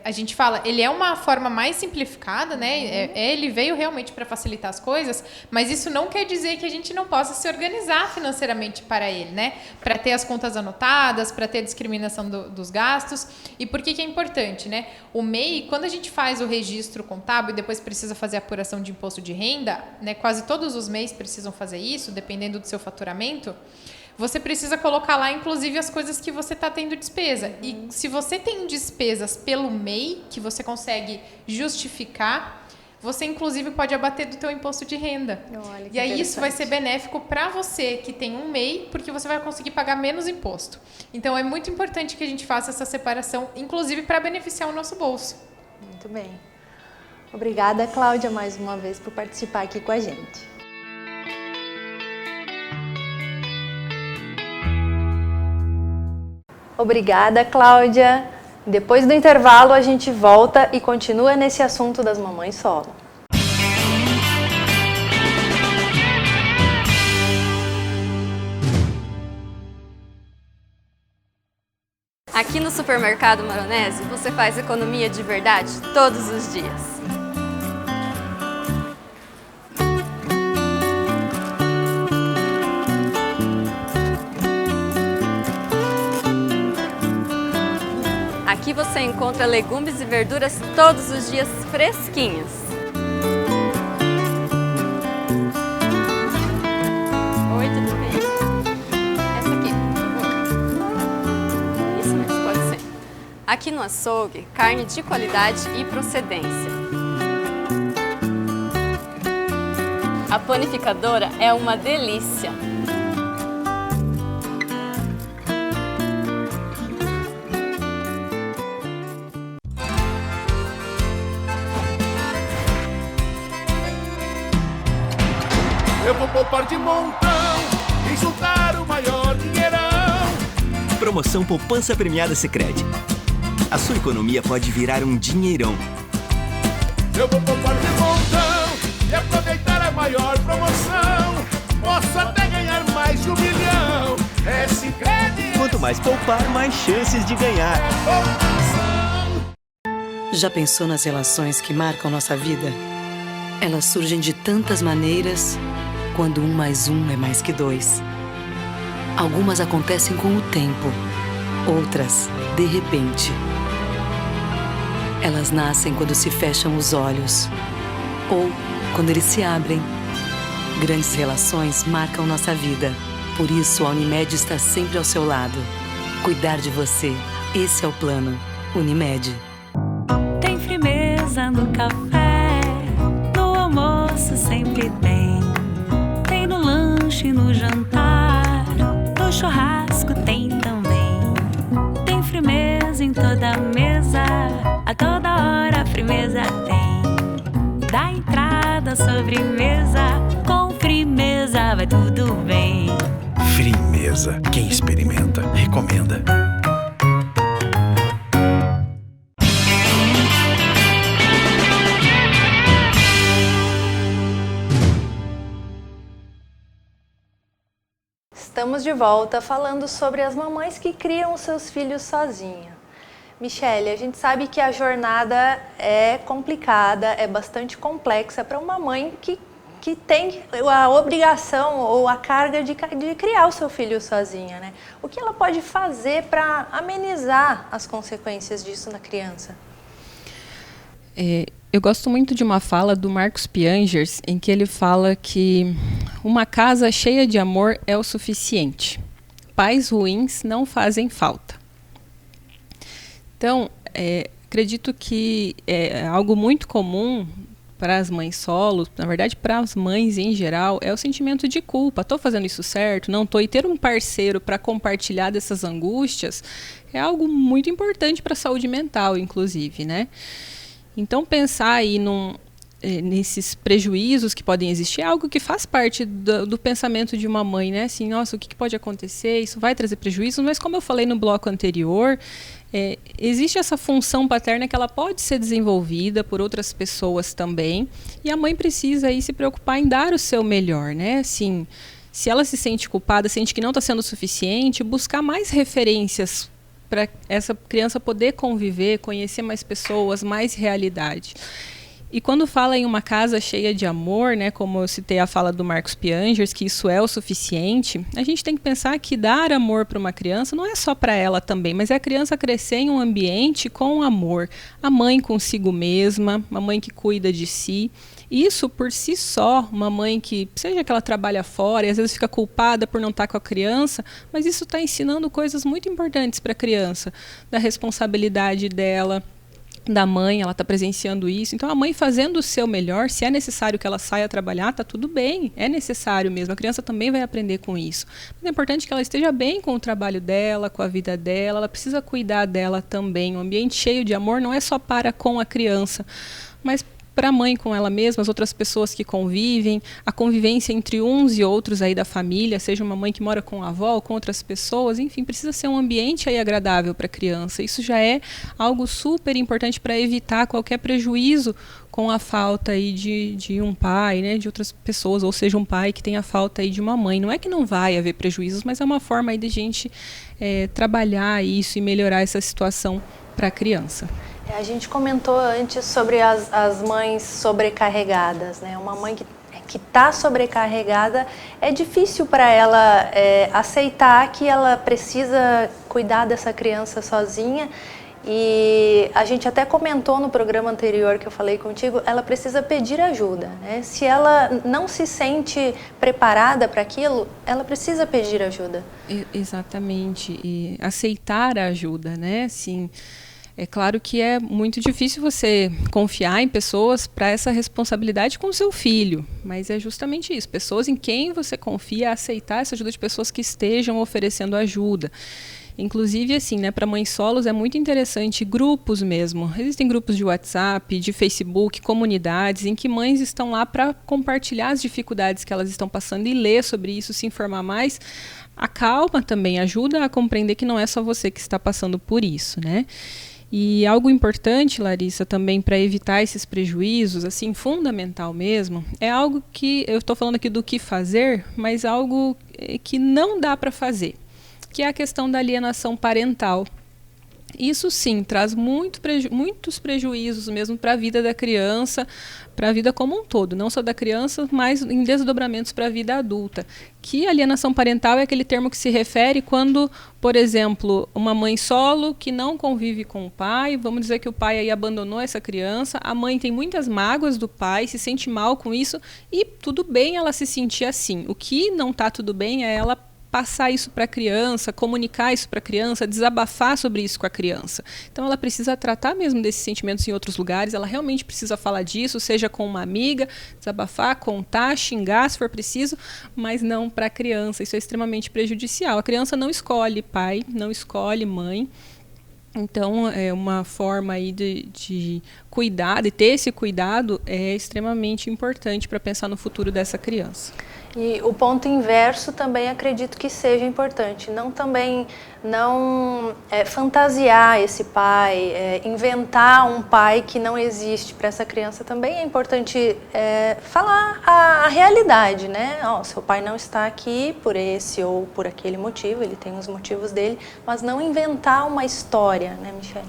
a gente fala, ele é uma forma mais simplificada, né? Ele veio realmente para facilitar as coisas, mas isso não quer dizer que a gente não possa se organizar financeiramente para ele, né? Para ter as contas anotadas, para ter a discriminação dos gastos. E por que é importante, né? O MEI, quando a gente faz o registro contábil e depois precisa fazer a apuração de imposto de renda, né? Quase todos os MEIs precisam fazer isso, dependendo do seu faturamento. Você precisa colocar lá, inclusive, as coisas que você está tendo despesa. E se você tem despesas pelo MEI, que você consegue justificar, você, inclusive, pode abater do teu imposto de renda.
Olha,
e aí isso vai ser benéfico para você que tem um MEI, porque você vai conseguir pagar menos imposto. Então, é muito importante que a gente faça essa separação, inclusive para beneficiar o nosso bolso.
Muito bem. Obrigada, Cláudia, mais uma vez, por participar aqui com a gente. Obrigada, Cláudia. Depois do intervalo, a gente volta e continua nesse assunto das mamães solo.
Aqui no Supermercado Maronese, você faz economia de verdade todos os dias. Aqui você encontra legumes e verduras todos os dias fresquinhos. Oi, tudo bem? Essa aqui, por favor. Isso mesmo, pode ser. Aqui no açougue, carne de qualidade e procedência. A panificadora é uma delícia.
Eu vou poupar de montão e juntar o maior dinheirão.
Promoção Poupança Premiada Sicredi. A sua economia pode virar um dinheirão.
Eu vou poupar de montão e aproveitar a maior promoção. Posso até ganhar mais de 1 milhão. É Sicredi.
Quanto mais poupar, mais chances de ganhar.
Já pensou nas relações que marcam nossa vida? Elas surgem de tantas maneiras, quando 1 mais 1 é mais que 2. Algumas acontecem com o tempo, outras, de repente. Elas nascem quando se fecham os olhos, ou quando eles se abrem. Grandes relações marcam nossa vida. Por isso, a Unimed está sempre ao seu lado. Cuidar de você, esse é o plano. Unimed.
Tem firmeza no café, no almoço sempre tem. Tem no lanche, no jantar, no churrasco tem também. Tem firmeza em toda a mesa, a toda hora a firmeza tem. Da entrada à sobremesa, com firmeza vai tudo bem.
Firmeza. Quem experimenta, recomenda.
Estamos de volta falando sobre as mamães que criam os seus filhos sozinhas. Michele, a gente sabe que a jornada é complicada, é bastante complexa para uma mãe que tem a obrigação ou a carga de criar o seu filho sozinha, né? O que ela pode fazer para amenizar as consequências disso na criança?
Eu gosto muito de uma fala do Marcos Piangers, em que ele fala que uma casa cheia de amor é o suficiente. Pais ruins não fazem falta. Então, Acredito que é algo muito comum para as mães solos, na verdade para as mães em geral, é o sentimento de culpa. Estou fazendo isso certo? Não estou? E ter um parceiro para compartilhar dessas angústias é algo muito importante para a saúde mental, inclusive, né? Então pensar aí nesses prejuízos que podem existir é algo que faz parte do pensamento de uma mãe, né? Assim, nossa, o que pode acontecer? Isso vai trazer prejuízos, mas como eu falei no bloco anterior, existe essa função paterna que ela pode ser desenvolvida por outras pessoas também, e a mãe precisa aí se preocupar em dar o seu melhor, né? Assim, se ela se sente culpada, sente que não está sendo suficiente, buscar mais referências para essa criança poder conviver, conhecer mais pessoas, mais realidade. E quando fala em uma casa cheia de amor, né, como eu citei a fala do Marcos Piangers, que isso é o suficiente, a gente tem que pensar que dar amor para uma criança não é só para ela também, mas é a criança crescer em um ambiente com amor. A mãe consigo mesma, uma mãe que cuida de si. Isso por si só, uma mãe que, seja que ela trabalha fora e às vezes fica culpada por não estar com a criança, mas isso está ensinando coisas muito importantes para a criança, da responsabilidade dela, da mãe, ela está presenciando isso. Então, a mãe fazendo o seu melhor, se é necessário que ela saia trabalhar, tá tudo bem, é necessário mesmo. A criança também vai aprender com isso. Mas é importante que ela esteja bem com o trabalho dela, com a vida dela, ela precisa cuidar dela também. Um ambiente cheio de amor não é só para com a criança, mas para a mãe com ela mesma, as outras pessoas que convivem, a convivência entre uns e outros aí da família, seja uma mãe que mora com a avó ou com outras pessoas, enfim, precisa ser um ambiente aí agradável para a criança. Isso já é algo super importante para evitar qualquer prejuízo com a falta aí de um pai, né, de outras pessoas, ou seja, um pai que tenha falta aí de uma mãe. Não é que não vai haver prejuízos, mas é uma forma aí de a gente trabalhar isso e melhorar essa situação para a criança.
A gente comentou antes sobre as mães sobrecarregadas, né? Uma mãe que está sobrecarregada, é difícil para ela aceitar que ela precisa cuidar dessa criança sozinha. E a gente até comentou no programa anterior que eu falei contigo, ela precisa pedir ajuda, né? Se ela não se sente preparada para aquilo, ela precisa pedir ajuda.
Exatamente, e aceitar a ajuda, né? Assim, é claro que é muito difícil você confiar em pessoas para essa responsabilidade com o seu filho, mas é justamente isso, pessoas em quem você confia, aceitar essa ajuda de pessoas que estejam oferecendo ajuda. Inclusive, assim, né, para mães solos é muito interessante grupos mesmo. Existem grupos de WhatsApp, de Facebook, comunidades, em que mães estão lá para compartilhar as dificuldades que elas estão passando e ler sobre isso, se informar mais. Acalma também, ajuda a compreender que não é só você que está passando por isso, né? E algo importante, Larissa, também para evitar esses prejuízos, assim, fundamental mesmo, é algo que, eu estou falando aqui do que fazer, mas algo que não dá para fazer, que é a questão da alienação parental. Isso sim, traz muitos prejuízos mesmo para a vida da criança, para a vida como um todo, não só da criança, mas em desdobramentos para a vida adulta. Que alienação parental é aquele termo que se refere quando, por exemplo, uma mãe solo que não convive com o pai, vamos dizer que o pai aí abandonou essa criança, a mãe tem muitas mágoas do pai, se sente mal com isso e tudo bem ela se sentir assim. O que não está tudo bem é ela passar isso para a criança, comunicar isso para a criança, desabafar sobre isso com a criança. Então ela precisa tratar mesmo desses sentimentos em outros lugares, ela realmente precisa falar disso, seja com uma amiga, desabafar, contar, xingar se for preciso, mas não para a criança. Isso é extremamente prejudicial. A criança não escolhe pai, não escolhe mãe. Então, é uma forma aí de cuidar, de ter esse cuidado é extremamente importante para pensar no futuro dessa criança.
E o ponto inverso também acredito que seja importante. Não fantasiar esse pai, inventar um pai que não existe para essa criança. Também é importante falar a realidade, né? Seu pai não está aqui por esse ou por aquele motivo, ele tem os motivos dele, mas não inventar uma história, né, Michele?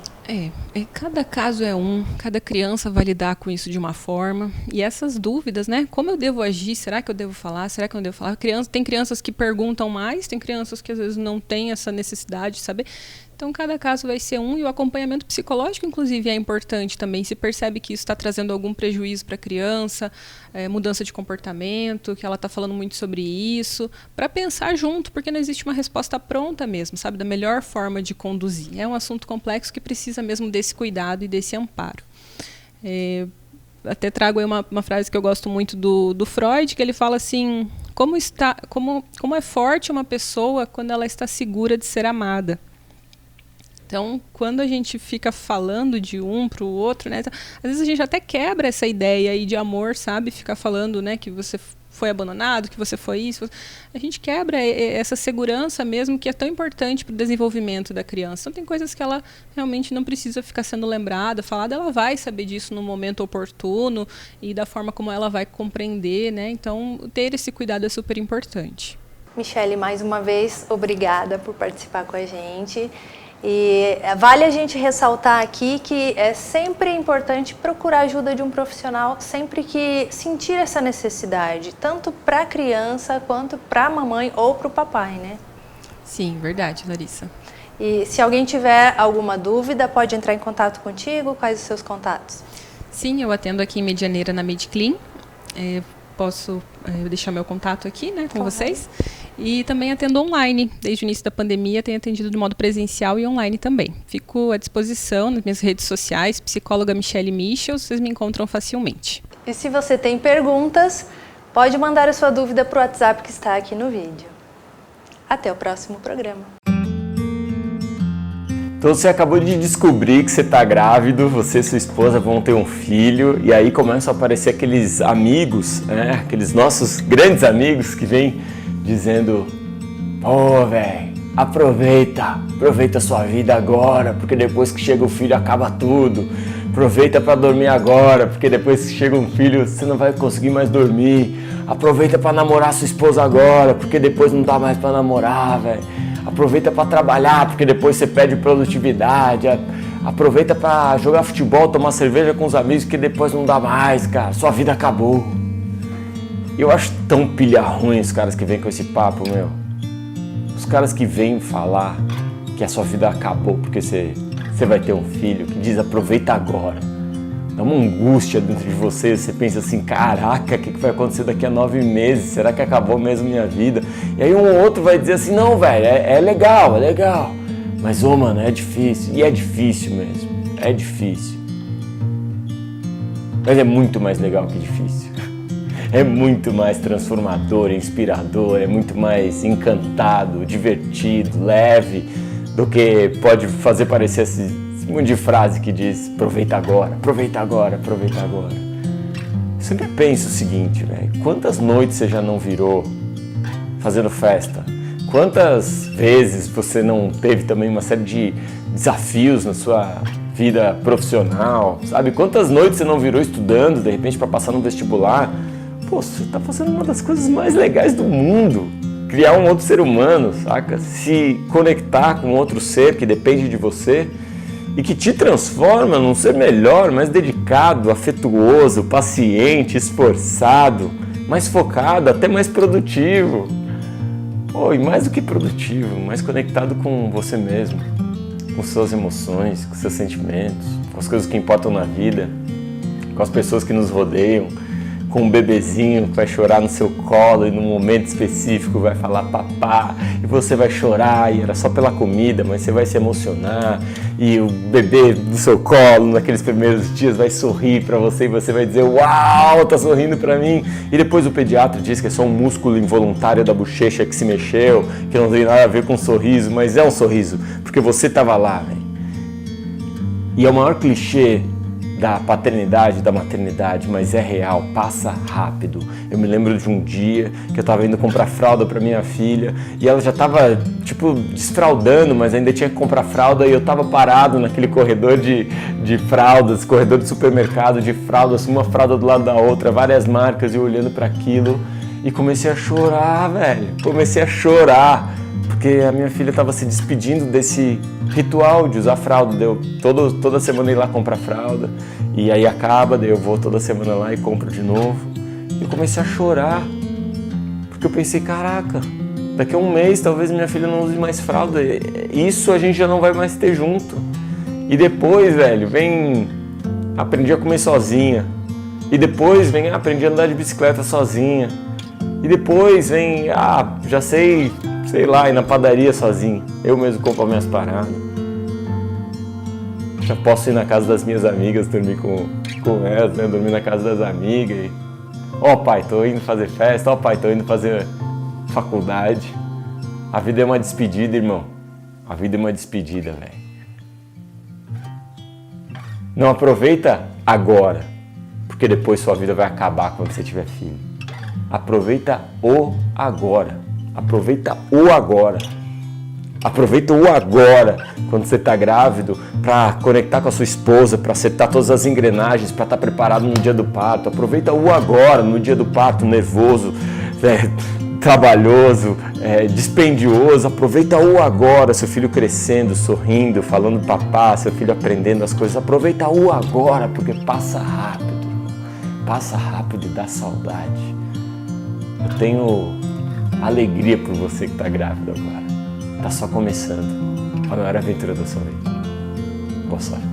Cada caso é cada criança vai lidar com isso de uma forma, e essas dúvidas, né? Como eu devo agir? Será que eu devo falar? será que eu devo falar? Tem crianças que perguntam mais, tem crianças que às vezes não têm essa necessidade de saber. Então, cada caso vai ser um, e o acompanhamento psicológico, inclusive, é importante também. Se percebe que isso está trazendo algum prejuízo para a criança, mudança de comportamento, que ela está falando muito sobre isso, para pensar junto, porque não existe uma resposta pronta mesmo, sabe, da melhor forma de conduzir. É um assunto complexo que precisa mesmo desse cuidado e desse amparo. Até trago aí uma frase que eu gosto muito do Freud, que ele fala assim, como é forte uma pessoa quando ela está segura de ser amada. Então, quando a gente fica falando de um para o outro, né, às vezes a gente até quebra essa ideia aí de amor, sabe? Ficar falando, né, que você foi abandonado, que você foi isso. A gente quebra essa segurança mesmo, que é tão importante para o desenvolvimento da criança. Então, tem coisas que ela realmente não precisa ficar sendo lembrada, falada. Ela vai saber disso no momento oportuno e da forma como ela vai compreender, né? Então, ter esse cuidado é super importante.
Michele, mais uma vez, obrigada por participar com a gente. E vale a gente ressaltar aqui que é sempre importante procurar a ajuda de um profissional sempre que sentir essa necessidade, tanto para a criança quanto para a mamãe ou para o papai, né?
Sim, verdade, Larissa.
E se alguém tiver alguma dúvida, pode entrar em contato contigo? Quais os seus contatos?
Sim, eu atendo aqui em Medianeira, na Mediclin. Posso deixar meu contato aqui, né, com vocês. E também atendo online. Desde o início da pandemia, tenho atendido de modo presencial e online também. Fico à disposição nas minhas redes sociais, psicóloga Michele Michels, vocês me encontram facilmente.
E se você tem perguntas, pode mandar a sua dúvida para o WhatsApp que está aqui no vídeo. Até o próximo programa.
Então você acabou de descobrir que você está grávido, você e sua esposa vão ter um filho, e aí começam a aparecer aqueles amigos, né? Aqueles nossos grandes amigos que vêm dizendo: pô, velho, aproveita a sua vida agora, porque depois que chega o filho acaba tudo. Aproveita para dormir agora, porque depois que chega um filho você não vai conseguir mais dormir. Aproveita para namorar sua esposa agora, porque depois não dá mais para namorar, velho. Aproveita para trabalhar, porque depois você perde produtividade. Aproveita para jogar futebol, tomar cerveja com os amigos, porque depois não dá mais, cara. Sua vida acabou. Eu acho tão pilha ruim os caras que vêm com esse papo, meu. Os caras que vêm falar que a sua vida acabou porque você vai ter um filho, que diz aproveita agora. Dá uma angústia dentro de você pensa assim, caraca, o que vai acontecer daqui a 9 meses? Será que acabou mesmo minha vida? E aí um ou outro vai dizer assim, não, velho, é legal. Mas, mano, é difícil. E é difícil mesmo, é difícil. Mas é muito mais legal que difícil. É muito mais transformador, inspirador, é muito mais encantado, divertido, leve, do que pode fazer parecer esse monte de frase que diz aproveita agora, aproveita agora, aproveita agora. Eu sempre penso o seguinte, velho, quantas noites você já não virou fazendo festa? Quantas vezes você não teve também uma série de desafios na sua vida profissional, sabe? Quantas noites você não virou estudando, de repente, para passar no vestibular? Pô, você tá fazendo uma das coisas mais legais do mundo. Criar um outro ser humano, saca? Se conectar com outro ser que depende de você e que te transforma num ser melhor, mais dedicado, afetuoso, paciente, esforçado, mais focado, até mais produtivo. Pô, e mais do que produtivo, mais conectado com você mesmo, com suas emoções, com seus sentimentos, com as coisas que importam na vida, com as pessoas que nos rodeiam, com um bebezinho que vai chorar no seu colo e num momento específico vai falar papá, e você vai chorar e era só pela comida, mas você vai se emocionar, e o bebê do seu colo naqueles primeiros dias vai sorrir pra você e você vai dizer uau, tá sorrindo pra mim, e depois o pediatra diz que é só um músculo involuntário da bochecha que se mexeu, que não tem nada a ver com um sorriso, mas é um sorriso, porque você tava lá, velho. E é o maior clichê da paternidade, da maternidade, mas é real, passa rápido. Eu me lembro de um dia que eu estava indo comprar fralda para minha filha e ela já estava, tipo, desfraldando, mas ainda tinha que comprar fralda e eu estava parado naquele corredor de fraldas, corredor de supermercado de fraldas, uma fralda do lado da outra, várias marcas, e eu olhando para aquilo e comecei a chorar, velho. Comecei a chorar, porque a minha filha estava se despedindo desse ritual de usar fralda. Eu toda semana ir lá comprar fralda, e aí acaba, daí eu vou toda semana lá e compro de novo. E eu comecei a chorar, Porque eu pensei, caraca, daqui a um mês talvez minha filha não use mais fralda. Isso a gente já não vai mais ter junto. E depois, velho, vem... Aprendi a comer sozinha. E depois vem, aprendi a andar de bicicleta sozinha. E depois vem, já sei lá, ir na padaria sozinho. Eu mesmo compro as minhas paradas. Já posso ir na casa das minhas amigas, dormir com elas, né? Dormir na casa das amigas. E... pai, tô indo fazer festa. Pai, tô indo fazer faculdade. A vida é uma despedida, irmão. A vida é uma despedida, velho. Não aproveita agora, porque depois sua vida vai acabar quando você tiver filho. Aproveita o agora. Aproveita o agora. Aproveita o agora, quando você está grávido, para conectar com a sua esposa, para acertar todas as engrenagens, para estar preparado no dia do parto. Aproveita o agora, no dia do parto, nervoso, trabalhoso, dispendioso. Aproveita o agora, seu filho crescendo, sorrindo, falando papá, seu filho aprendendo as coisas. Aproveita o agora, porque passa rápido, irmão. Passa rápido e dá saudade. Eu tenho alegria por você que está grávida agora. Tá só começando a maior aventura da sua vida. Boa sorte.